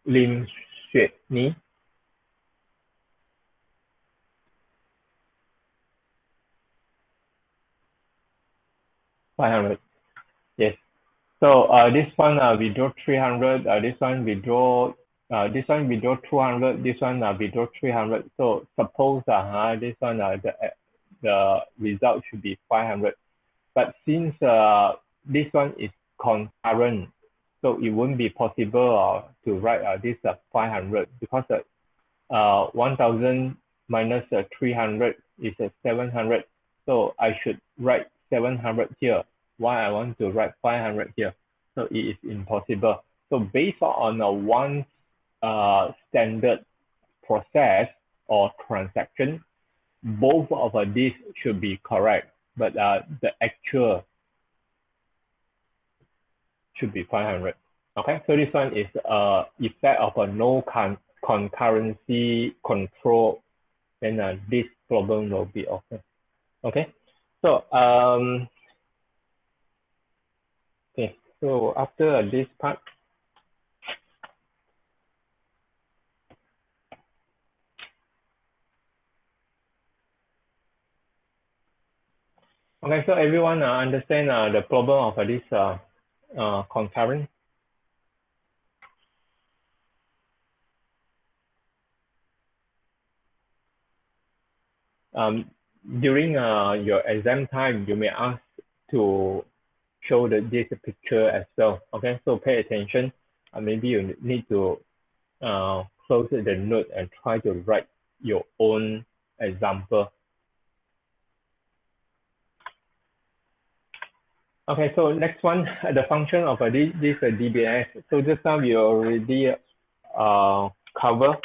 Lim Sydney? 500. Yes. So this one we draw 300. This one we draw. This one we draw 200. This one we draw 300. So suppose this one the result should be 500. But since this one is concurrent, so it won't be possible to write this 500 because 1000 minus 300 is 700. So I should write 700 here. Why I want to write 500 here? So it is impossible. So based on one standard process or transaction, both of these should be correct, but the actual should be 500. Okay, so this one is effect of a no concurrency control, then this problem will be okay. Okay, so okay, so after this part, okay, so everyone understand the problem of this concurrent. During your exam time, you may ask to show this picture as well. Okay, so pay attention. Maybe you need to close the note and try to write your own example. Okay, so next one, the function of this DBS. So just now we already cover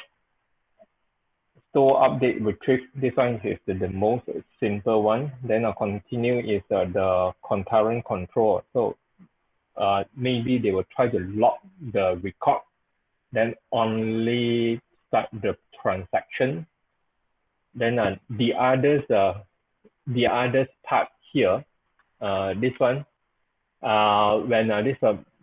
store update retrieve. This one is the most simple one. Then continue is the concurrent control. So maybe they will try to lock the record, then only start the transaction. Then the others part here, this one, when this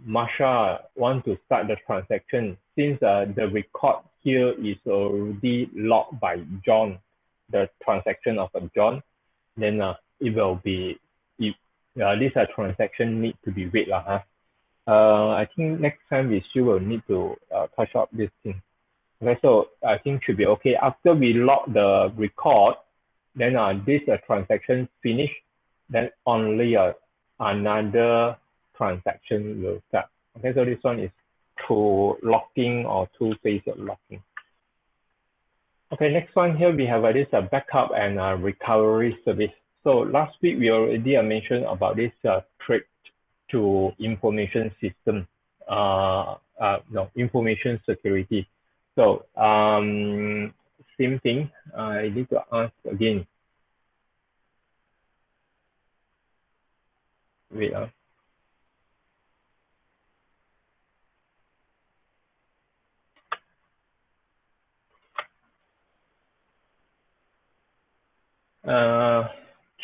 Marsha want to start the transaction, since the record here is already locked by John, the transaction of John, then it will be, if this transaction need to be read. I think next time we still will need to touch up this thing. Okay, so I think should be okay. After we lock the record, then this transaction finish, then only another transaction will start. Okay, so this one is two locking or two-phase locking. Okay, next one here we have this backup and recovery service. So last week we already mentioned about this threat to information system, no, information security. So same thing, I need to ask again. Wait.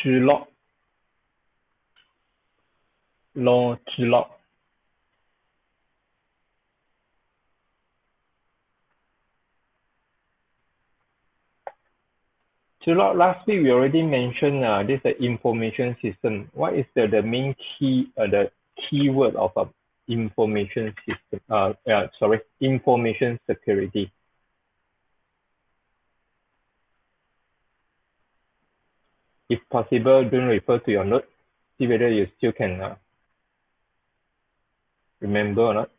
Zhi lock, law zhi lock. So last week we already mentioned this information system. What is the main key the keyword of a information system? Sorry, information security. If possible, don't refer to your notes. See whether you still can remember or not.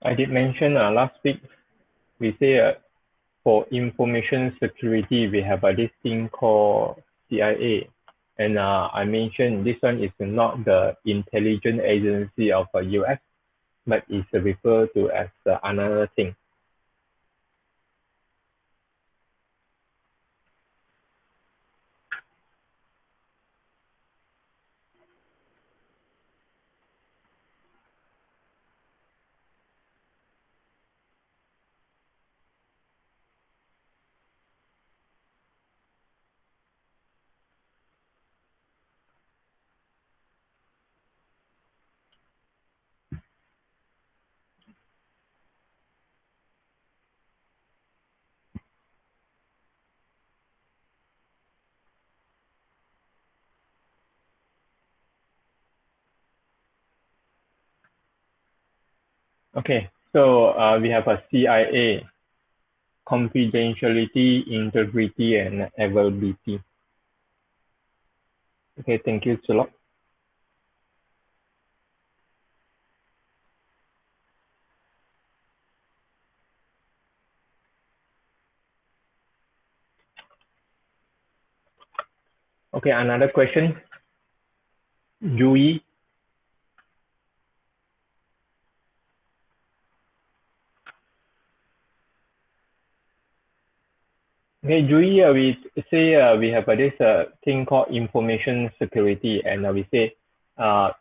I did mention last week, we say for information security, we have this thing called CIA. And I mentioned this one is not the intelligence agency of the US, but is referred to as another thing. Okay, so we have a CIA, confidentiality, integrity, and availability. Okay, thank you, Chulok. Okay, another question. Yui. Okay, Yui, we say we have this thing called information security, and we say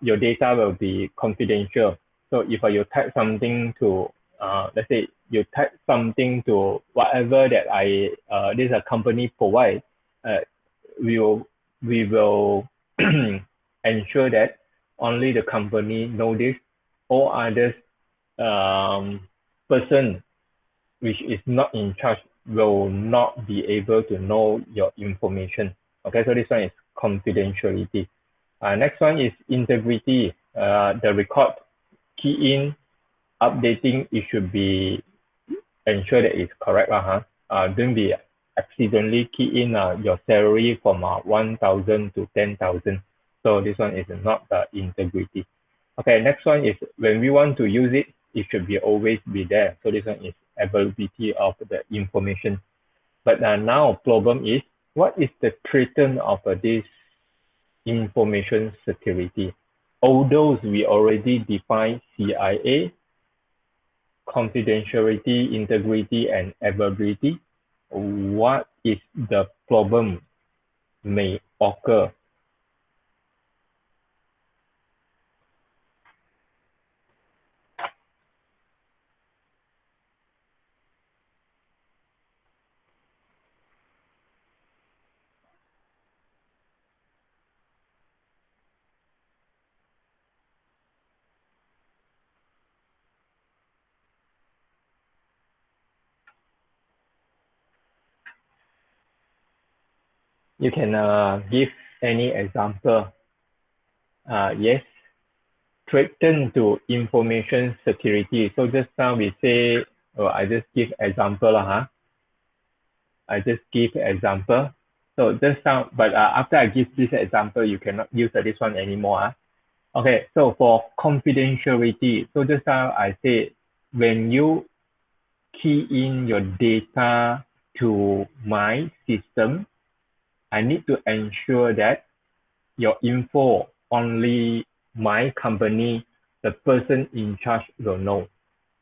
your data will be confidential. So if you type something to, let's say you type something to whatever that this company provide, we will ensure that only the company know this. All others person which is not in charge will not be able to know your information. Okay, so this one is confidentiality. Next one is integrity. The record key in updating, it should be ensure that it's correct. Don't be accidentally key in your salary from 1,000 to 10,000. So this one is not the integrity. Okay, next one is when we want to use it, it should be always be there. So this one is availability of the information. But now problem is, what is the threat of this information security? Although we already define CIA, confidentiality, integrity, and availability, what is the problem may occur? You can give any example. Yes, threaten to information security. So just now we say, I just give example. I just give example. So just now, but after I give this example, you cannot use this one anymore. Okay, so for confidentiality, so just now I say, when you key in your data to my system, I need to ensure that your info only my company, the person in charge will know.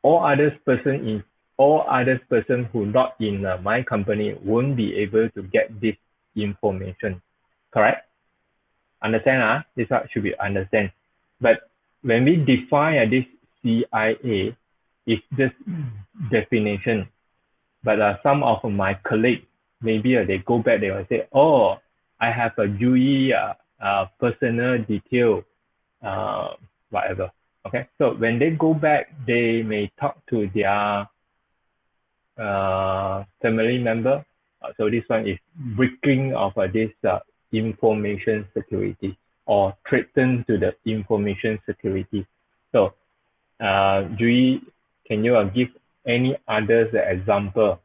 All other person who not in my company won't be able to get this information. Correct? Understand? This what should be understand. But when we define this CIA, it's just definition. But some of my colleagues, maybe they go back, they will say, oh, I have a UE personal detail, whatever. Okay, so when they go back, they may talk to their family member. So this one is breaking of this information security or threaten to the information security. So, Jui, can you give any others example?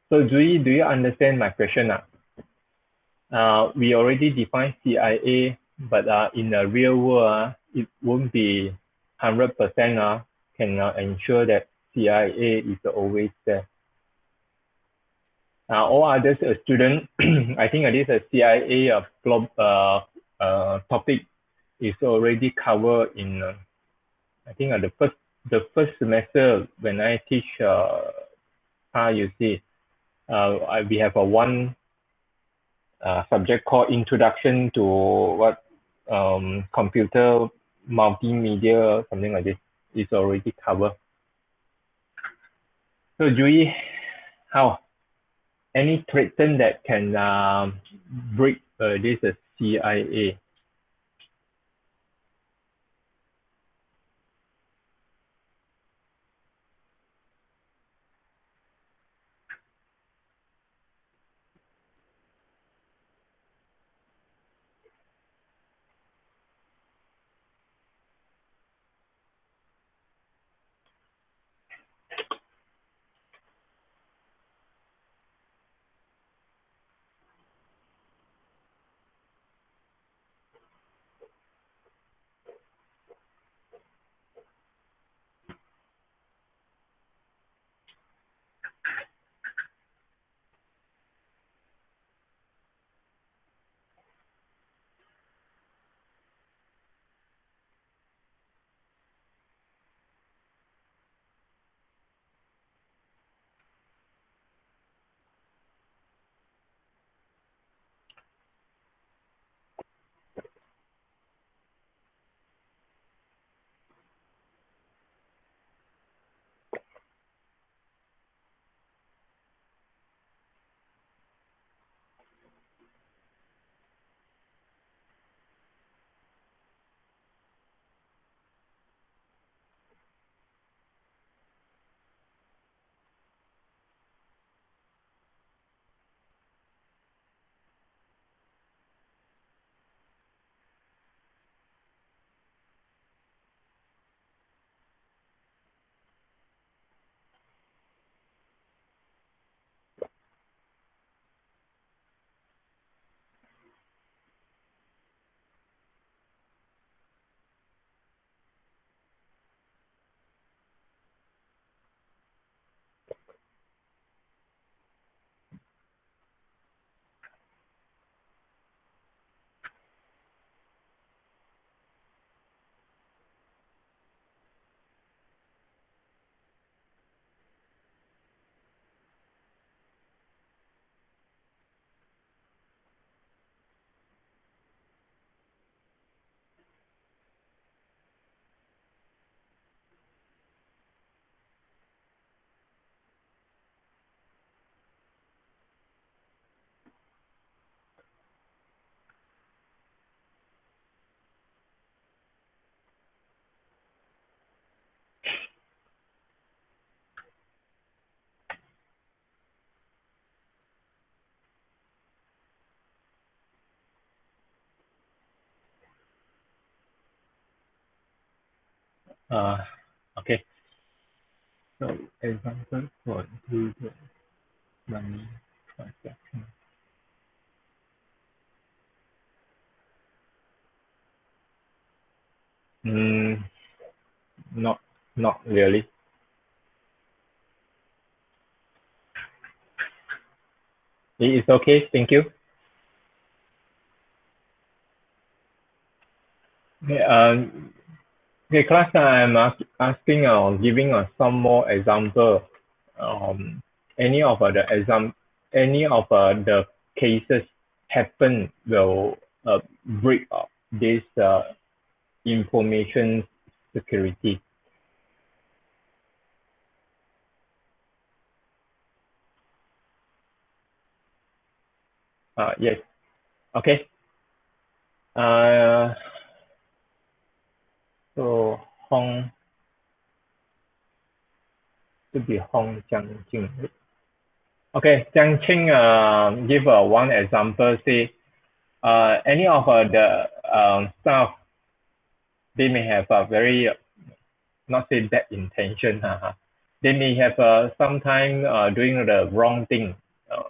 So, Jui, do you understand my question? We already defined CIA, but in the real world, it won't be 100% can ensure that CIA is always there. All others students, I think this CIA topic is already covered in, I think the first semester when I teach you see, we have one subject called Introduction to what computer multimedia, something like this. Is already covered. So Jui, how? Any threaten that can break this CIA? Okay. So example for money. Mm, not really. It's okay. Thank you. Okay, okay, class, I'm asking or giving some more example. Um, any of the cases happen will break up this information security. Yes. Okay. So Hong should be Hong Jiangjing. Okay, Jiangqing, give one example. Say, any of the staff, they may have a very not say bad intention. They may have sometime doing the wrong thing uh,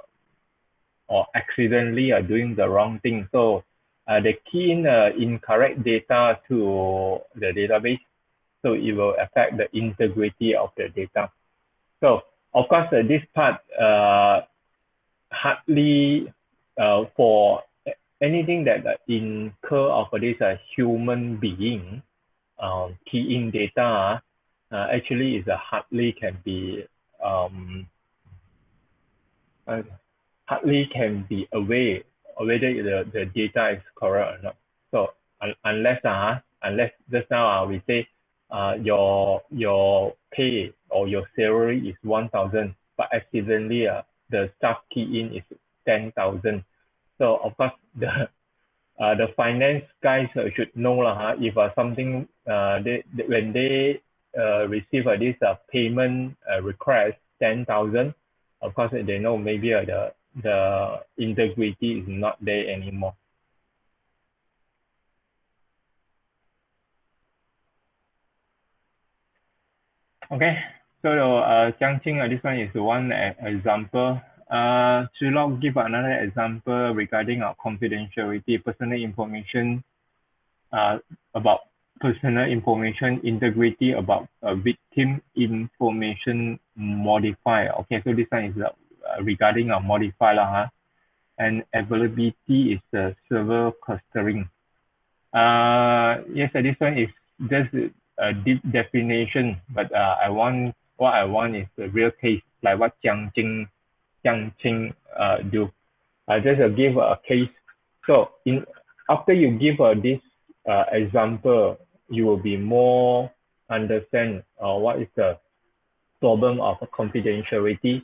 or accidentally doing the wrong thing. So they key in incorrect data to the database, so it will affect the integrity of the data. So of course, this part hardly for anything that incur of this human being key in data actually is hardly can be um, uh, hardly can be aware whether the data is correct or not. So unless just now we say your pay or your salary is 1,000, but accidentally the staff key in is 10,000. So of course the finance guys should know if something when they receive this payment request 10,000, of course they know maybe the integrity is not there anymore. Okay, so Jiangqing, this one is one example. Zhilong give another example regarding confidentiality, personal information about personal information integrity about victim information modifier. Okay, so this one is regarding a modifier and availability is server clustering. Yes, this one is just a deep definition, but what I want is the real case, like what Jiangqing do. I just give a case. So after you give this example, you will be more understand what is the problem of confidentiality,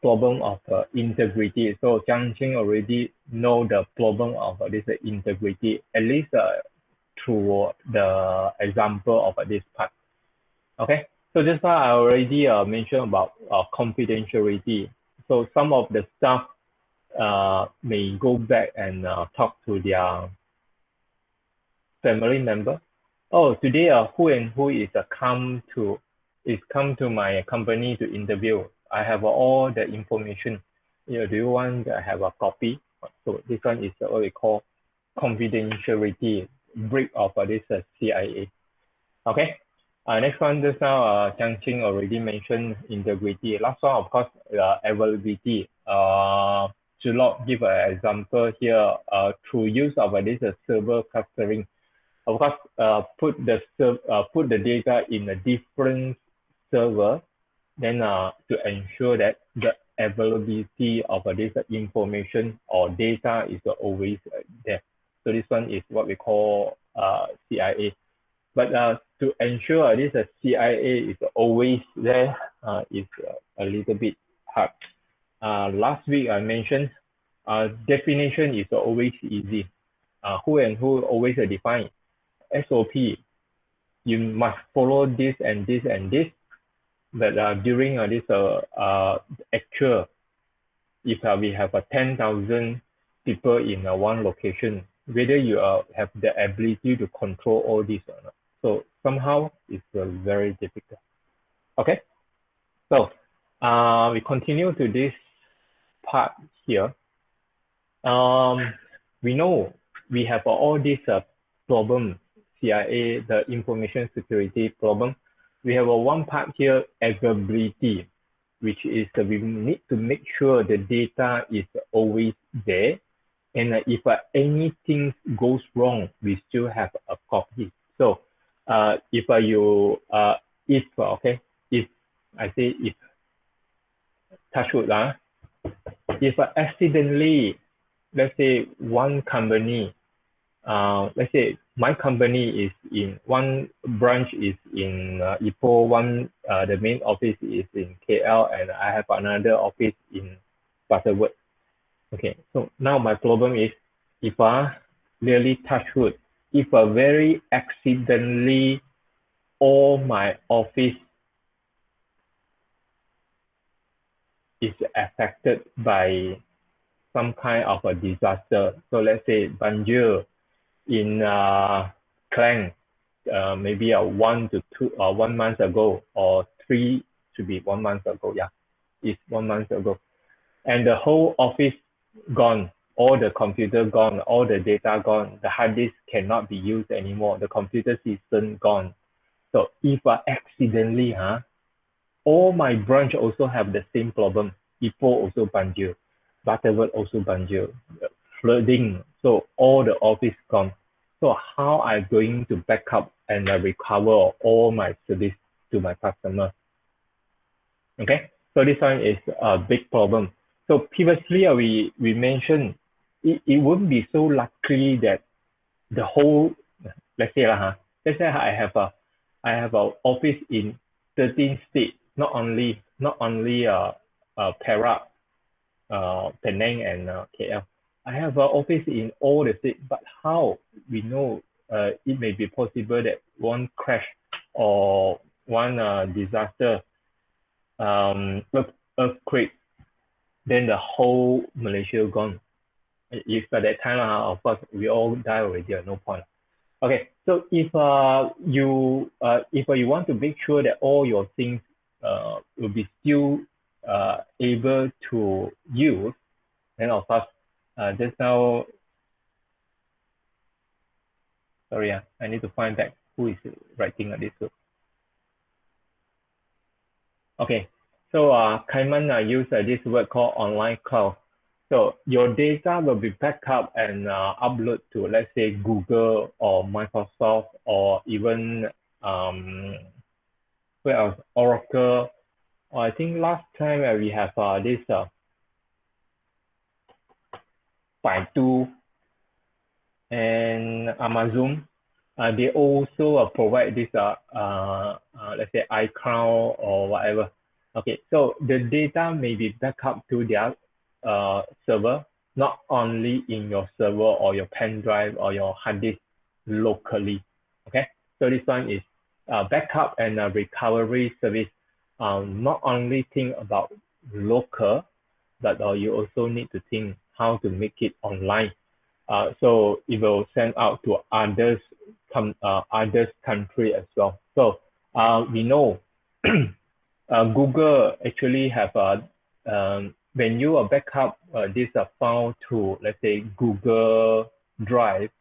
problem of integrity. So Jiangqing already know the problem of this integrity, at least through the example of this part. Okay, so just now I already mentioned about confidentiality. So some of the stuff may go back and talk to their family member. Oh, today who and who is come to my company to interview. I have all the information. Do you want to have a copy? So this one is what we call confidentiality break of this CIA. Okay. Next one, just now Jiangqing already mentioned integrity. Last one, of course, availability. To not give an example here, through use of this server clustering. Of course, put the data in a different server, then to ensure that the availability of this information or data is always there. So this one is what we call CIA. But to ensure this CIA is always there is a little bit hard. Last week I mentioned definition is always easy. Who and who always define SOP. You must follow this and this and this. But during this actual, if we have 10,000 people in one location, whether you have the ability to control all this or not. So somehow it's very difficult. Okay, so we continue to this part here. We know we have all these problems, CIA, the information security problem. We have one part here, availability, which is we need to make sure the data is always there. And if anything goes wrong, we still have a copy. So if I say if touch wood, if accidentally, let's say one company, let's say my company is in one branch is in Ipoh, one the main office is in KL, and I have another office in Butterworth. Okay, so now my problem is if really touch wood, if very accidentally all my office is affected by some kind of a disaster. So let's say banjir in Klang, maybe 1 to 2 or 1 month ago, or 3 should be 1 month ago. Yeah, it's 1 month ago, and the whole office gone, all the computer gone, all the data gone, the hard disk cannot be used anymore, the computer system gone. So if accidentally, all my branch also have the same problem. Ipoh also banjir, Butterworth also banjir, flooding. So all the office gone. So how I'm going to back up and recover all my service to my customer? Okay, so this one is a big problem. So previously we mentioned it wouldn't be so likely that the whole, let's say I have a office in 13 states, not only Perak, Penang, and KL. I have an office in all the states, but how we know it may be possible that one crash or one disaster, earthquake, then the whole Malaysia gone. If at that time, of course, we all die already, no point. Okay, so if you want to make sure that all your things will be still able to use, then of course, just now, sorry, I need to find back who is writing this book. Okay, so Kaiman used this word called online cloud. So your data will be backed up and upload to, let's say, Google or Microsoft, or even where else? Oracle. Or I think last time we have this Baidu and Amazon. They also provide this let's say iCloud or whatever. Okay, so the data may be backed up to their server, not only in your server or your pen drive or your hard disk locally. Okay, so this one is backup and recovery service. Not only think about local, but you also need to think how to make it online. So it will send out to others country as well. So we know Google actually have when you back up this file to, let's say, Google Drive,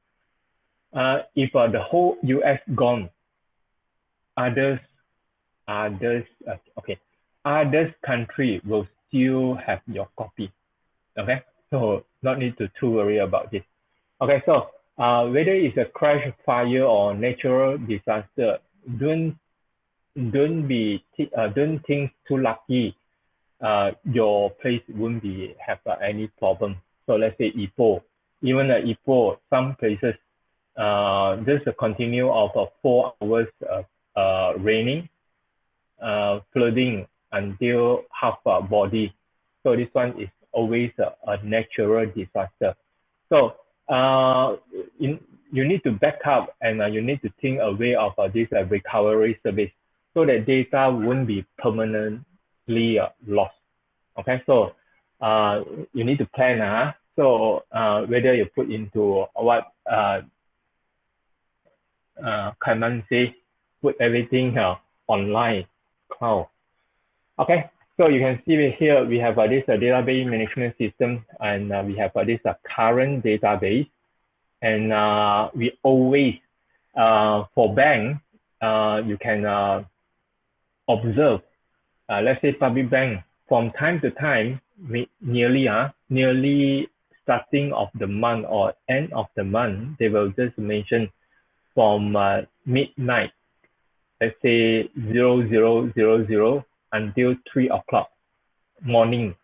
if the whole US gone, others country will still have your copy. Okay, so not need to too worry about this. Okay, so whether it's a crash, fire, or natural disaster, don't think too lucky. Your place won't be have any problem. So let's say Ipoh, even Ipoh, some places just a continue of 4 hours raining, flooding until half body. So this one is always a natural disaster. So you need to back up, and you need to think a way of this recovery service, so that data won't be permanently lost. Okay, so you need to plan. So whether you put into what Kaiman say, put everything online, cloud. Okay, So you can see here we have this database management system, and we have this current database, and we always for bank you can observe, let's say public bank, from time to time, nearly starting of the month or end of the month, they will just mention from midnight, let's say 0000 until 3 o'clock morning,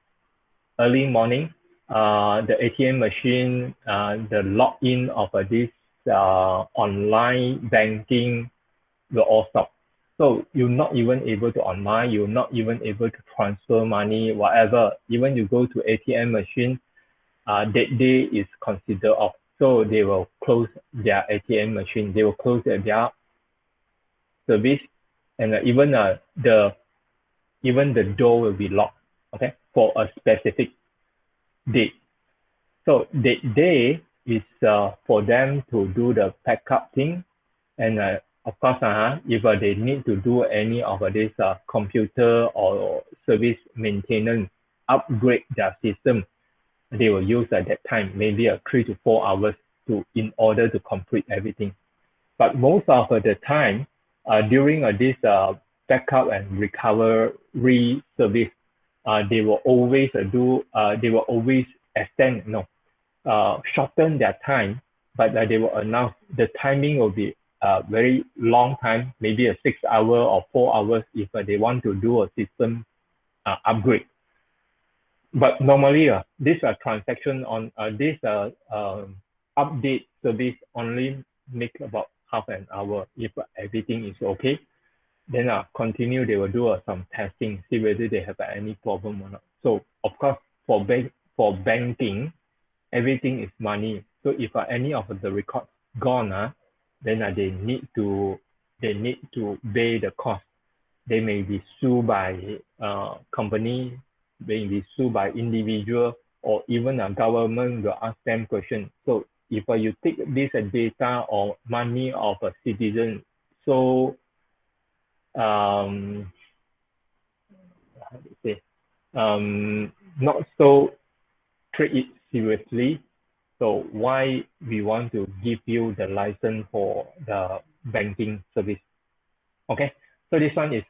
early morning, the ATM machine, the login of this online banking will all stop. So you're not even able to online, you're not even able to transfer money, whatever. Even you go to ATM machine, that day is considered off. So they will close their ATM machine, they will close their service, and even the door will be locked, okay, for a specific date. So that day is for them to do the backup thing, and of course, if they need to do any of this computer or service maintenance, upgrade their system, they will use at that time, maybe 3 to 4 hours in order to complete everything. But most of the time, during this backup and recovery service, they will always extend, shorten their time, but they will announce the timing will be very long time, maybe 6 hours or 4 hours if they want to do a system upgrade. But normally, this transaction on this update service only make about half an hour. If everything is okay, then continue, they will do some testing, see whether they have any problem or not. So of course, for banking, everything is money. So if any of the records gone, then they need to pay the cost. They may be sued by company, they may be sued by individual, or even a government will ask them questions. So if you take this data or money of a citizen, so how to say, not so treat it seriously. So why we want to give you the license for the banking service? Okay, so this one is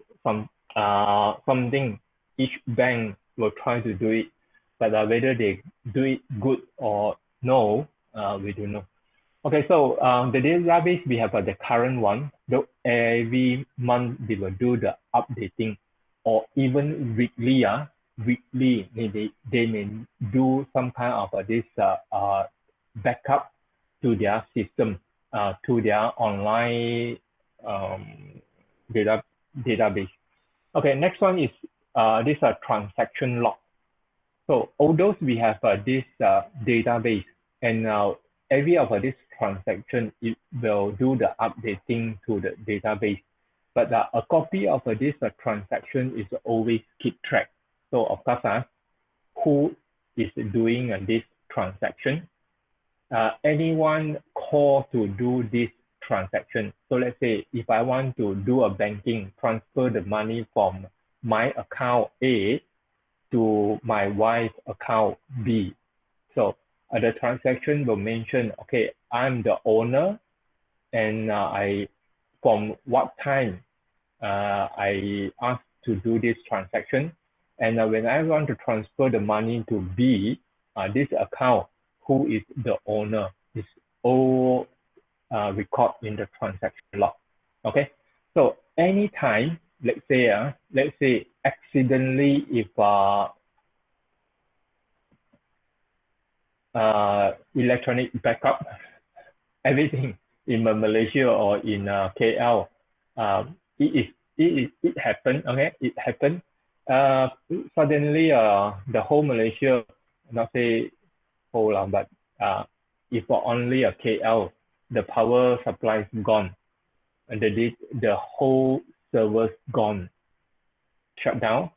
something each bank will try to do it, but whether they do it good or no, we don't know. Okay, so the database, we have the current one. Though every month they will do the updating, or even weekly. Weekly they may do some kind of this backup to their system, to their online database. Okay, next one is this transaction log. So although we have this database, and every of this transaction, it will do the updating to the database, but a copy of this transaction is always keep track. So of course, who is doing this transaction? Anyone call to do this transaction. So let's say if I want to do a banking, transfer the money from my account A to my wife's account B. So the transaction will mention, okay, I'm the owner, and from what time I asked to do this transaction. And when I want to transfer the money to B, this account, who is the owner, is all record in the transaction log. Okay, so anytime, let's say accidentally, if electronic backup, everything in Malaysia or in KL, it happened. Okay, it happened. Suddenly, the whole Malaysia, not say whole, but if only a KL, the power supply is gone, and the whole server's gone, shut down.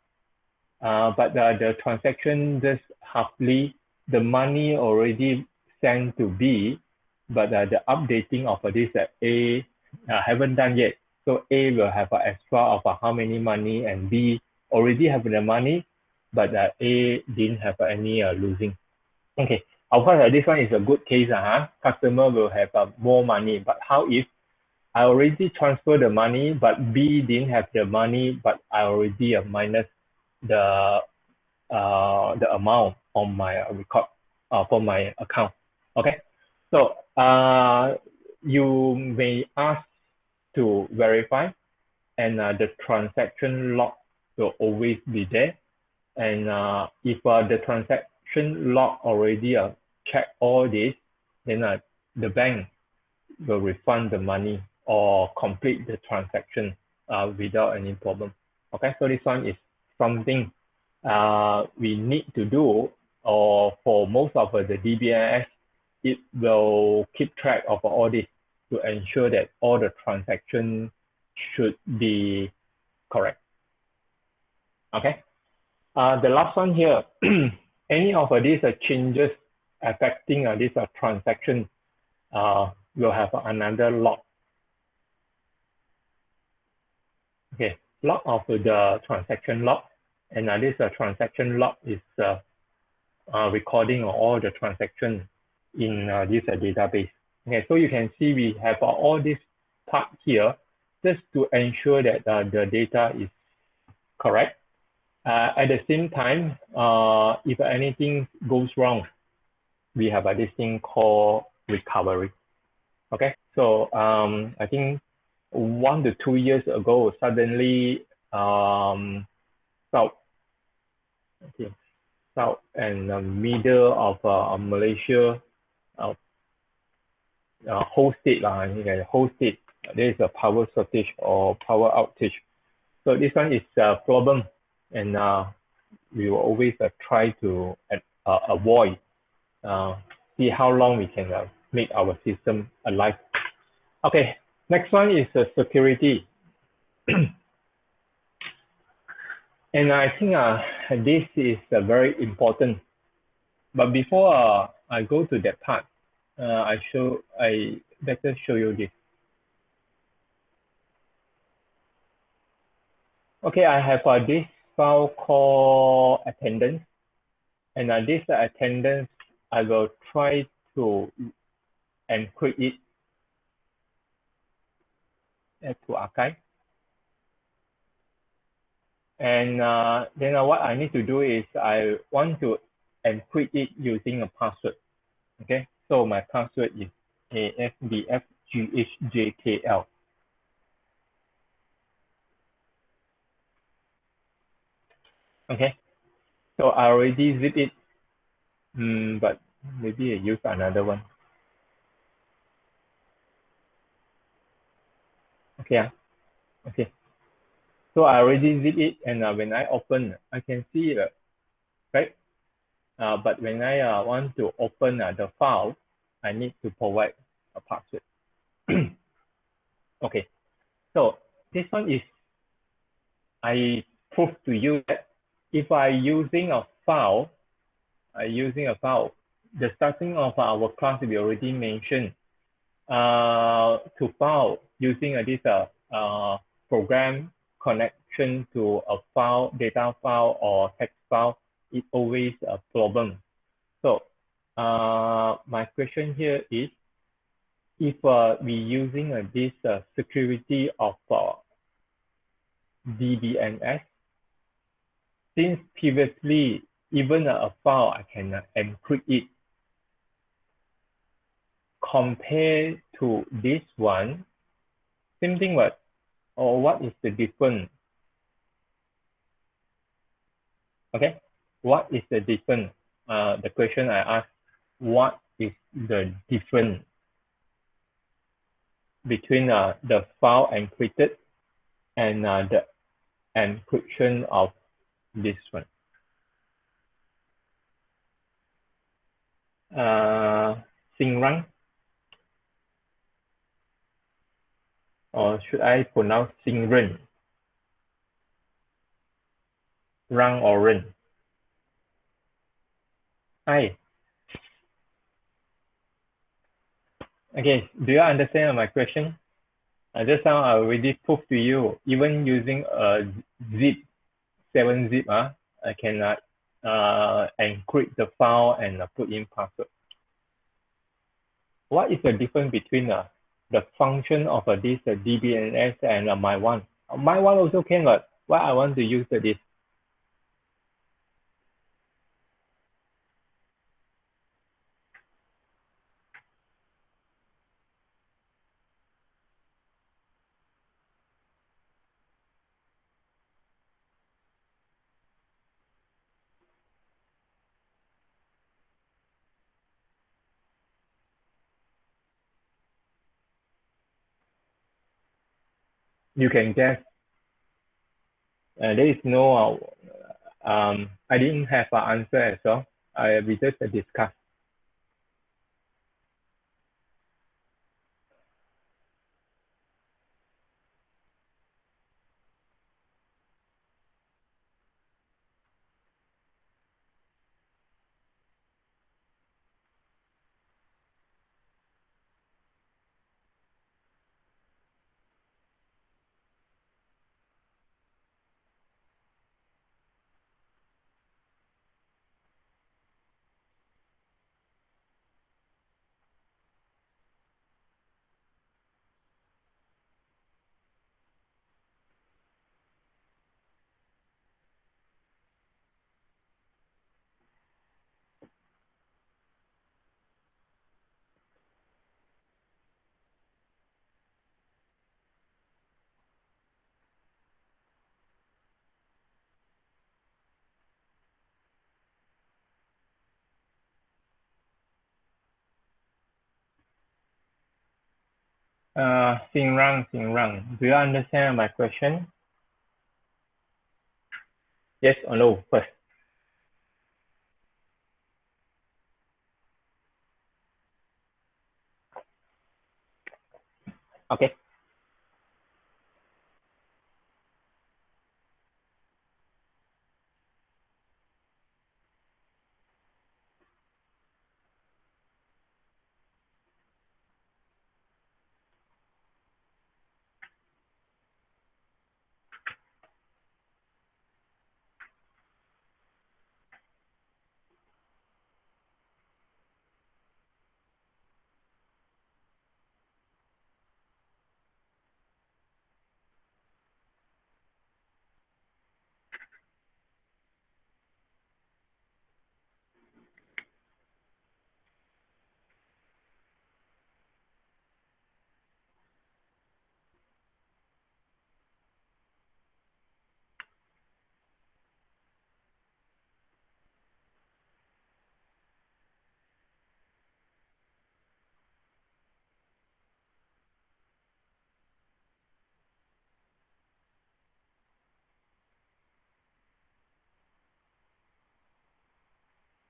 But the transaction just halfly, the money already sent to B, but the updating of this A haven't done yet. So A will have an extra of how many money, and B already have the money, but A didn't have any losing. Okay, of course, this one is a good case. Customer will have more money, but how if I already transfer the money, but B didn't have the money, but I already minus the amount on my record for my account. Okay, so you may ask to verify, and the transaction log will always be there. And if the transaction log already check all this, then the bank will refund the money or complete the transaction without any problem. Okay, so this one is something we need to do, or for most of the DBS, it will keep track of all this to ensure that all the transactions should be correct. Okay, the last one here, any of these changes affecting this transaction will have another log. Okay, log of the transaction log, and this transaction log is recording of all the transactions in this database. Okay, so you can see we have all this part here just to ensure that the data is correct. At the same time, if anything goes wrong, we have this thing called recovery. Okay, so I think 1 to 2 years ago, suddenly south and middle of Malaysia, whole state, whole state, there is a power shortage or power outage. So this one is a problem, and we will always try to avoid, see how long we can make our system alive. Okay, next one is security. And I think this is very important. But before I go to that part, I better show you this. Okay, I have this file called attendance, and this attendance, I will try to encrypt it to archive. And then what I need to do is I want to encrypt it using a password. Okay, so my password is ASBFGHJKL. Okay, so I already zip it, but maybe I use another one. Okay, okay. So I already zip it, and when I open, I can see it, right? But when I want to open the file, I need to provide a password. Okay, so this one is, I prove to you that if I using a file, the starting of our class we already mentioned, to file using this program connection to a file, data file or text file, is always a problem. So my question here is, if we using this security of DBNS, since previously even a file I can encrypt it, compared to this one, same thing, but or what is the difference? Okay, what is the difference? The question I asked, what is the difference between the file encrypted and the encryption of this one? Xingrang, or should I pronounce Xingren? Rang or Ren? Hi. Okay, do you understand my question? Just now I already proved to you, even using a zip 7-zip, I can encrypt the file and put in password. What is the difference between the function of this DBNS and my one? My one also can, but why I want to use this? You can guess. There is no, I didn't have an answer as well. We just discussed. Xing Rang, do you understand my question? Yes or no first? Okay.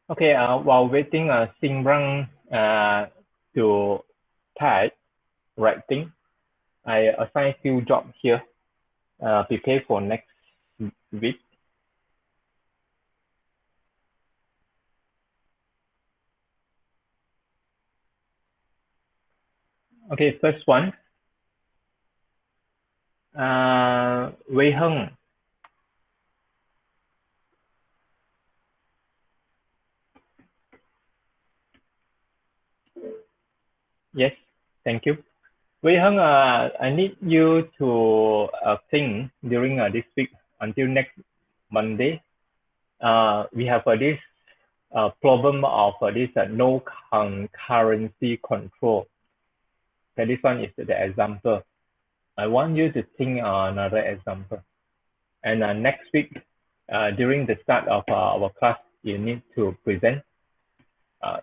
Okay, while waiting Xing Rang to type writing, I assign few jobs here. Prepare for next week. Okay, first one. Wei Heng. Yes, thank you. Wei Heng, I need you to think during this week until next Monday. We have this problem of this no concurrency control. Okay, this one is the example. I want you to think another example. And next week, during the start of our class, you need to present.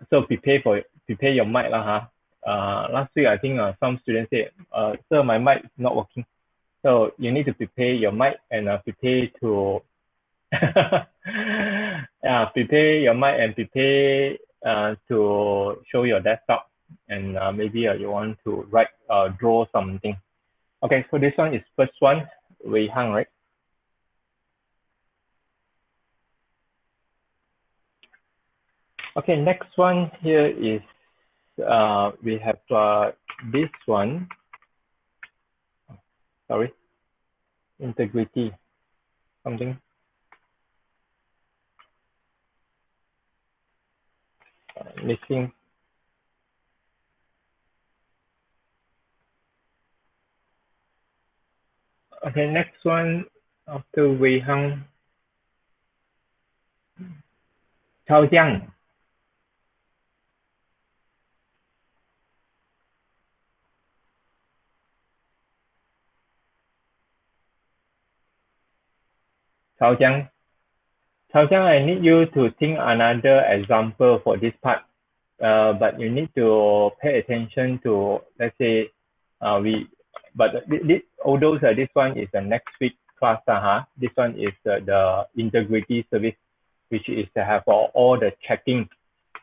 So prepare your mic lah. Last week, I think some students said, "Sir, my mic is not working." So you need to prepare your mic and prepare to prepare your mic and prepare to show your desktop, and maybe you want to write draw something. Okay, so this one is first one, Wei Hang, right? Okay, next one here is we have this one. Sorry, integrity, something. missing. Okay, next one after Wei Hang, Chao Jiang. Chao Jiang. Chao Jiang, I need you to think another example for this part. But you need to pay attention to, let's say, although this one is the next week class, this one is the integrity service, which is to have all the checking.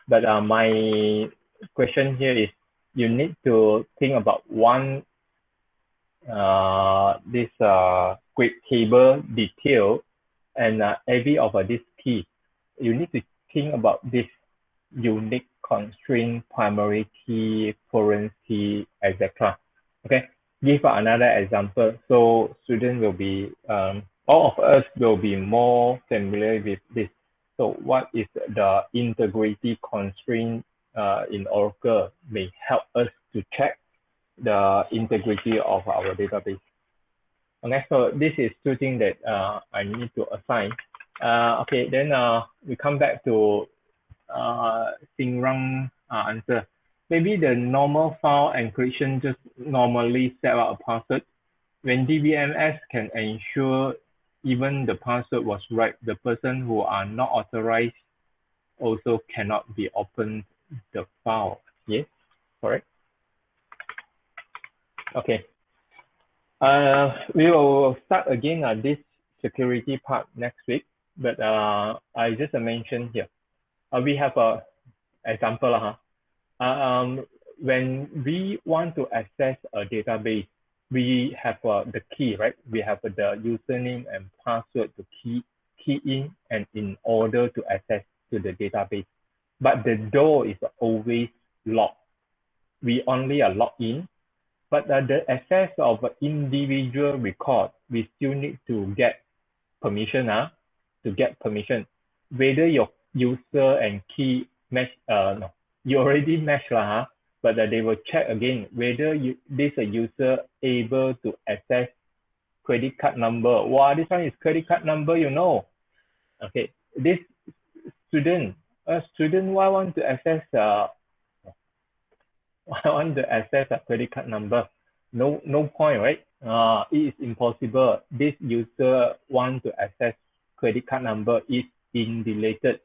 But my question here is, you need to think about one this quick table detail, and every of this key, you need to think about this unique constraint, primary key, foreign key, etc. Okay, give another example so students will be, all of us will be more familiar with this. So what is the integrity constraint in Oracle may help us to check the integrity of our database. Okay, so this is two things that I need to assign. Okay, then we come back to Singrang answer. Maybe the normal file encryption just normally set out a password. When DBMS can ensure even the password was right, the person who are not authorized also cannot be opened the file. Yes, correct. Okay. We will start again this security part next week, but I just mentioned here. We have a example. When we want to access a database, we have the key, right? We have the username and password to key in and in order to access to the database. But the door is always locked. We only log in, but the access of individual record, we still need to get permission. To get permission, whether your user and key match, no, you already match but they will check again whether this user able to access credit card number. Wow, this one is credit card number, Okay, this student why want to access a credit card number? No point, right? It is impossible. This user want to access credit card number is unrelated,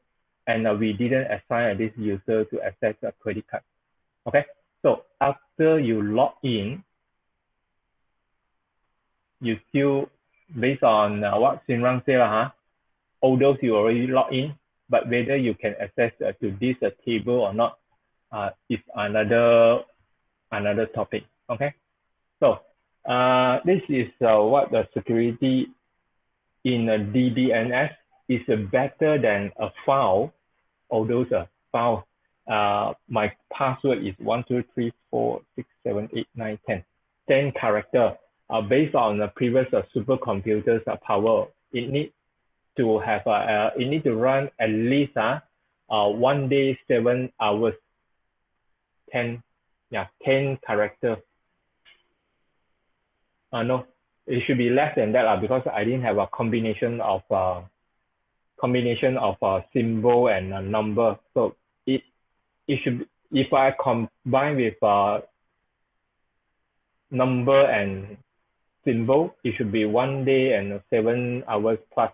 and we didn't assign this user to access a credit card. Okay, so after you log in, you still, based on what Sinrang said, although you already log in, but whether you can access to this table or not is another topic. Okay, so this is what the security in a DBMS is better than a file. Although a file, my password is 123467891 10 character. Based on the previous supercomputers power, it needs to have it need to run at least 1 day 7 hours. 10 characters. No, it should be less than that because I didn't have a combination of symbol and a number. So it should be, if I combine with number and symbol, it should be 1 day and 7 hours plus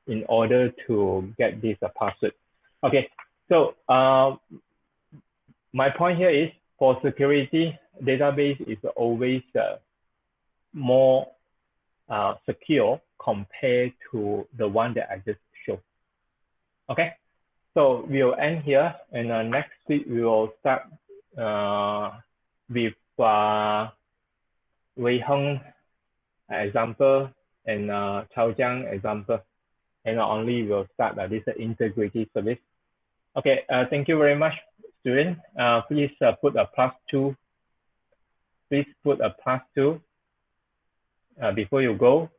in order to get this password. Okay, so my point here is, for security, database is always more secure compared to the one that I just showed. Okay, so we'll end here, and next week we will start with Wei Heng example and Chao Jiang example, and only we'll start this integrity service. Okay, thank you very much, students. Please put a +2. Please put a +2 before you go.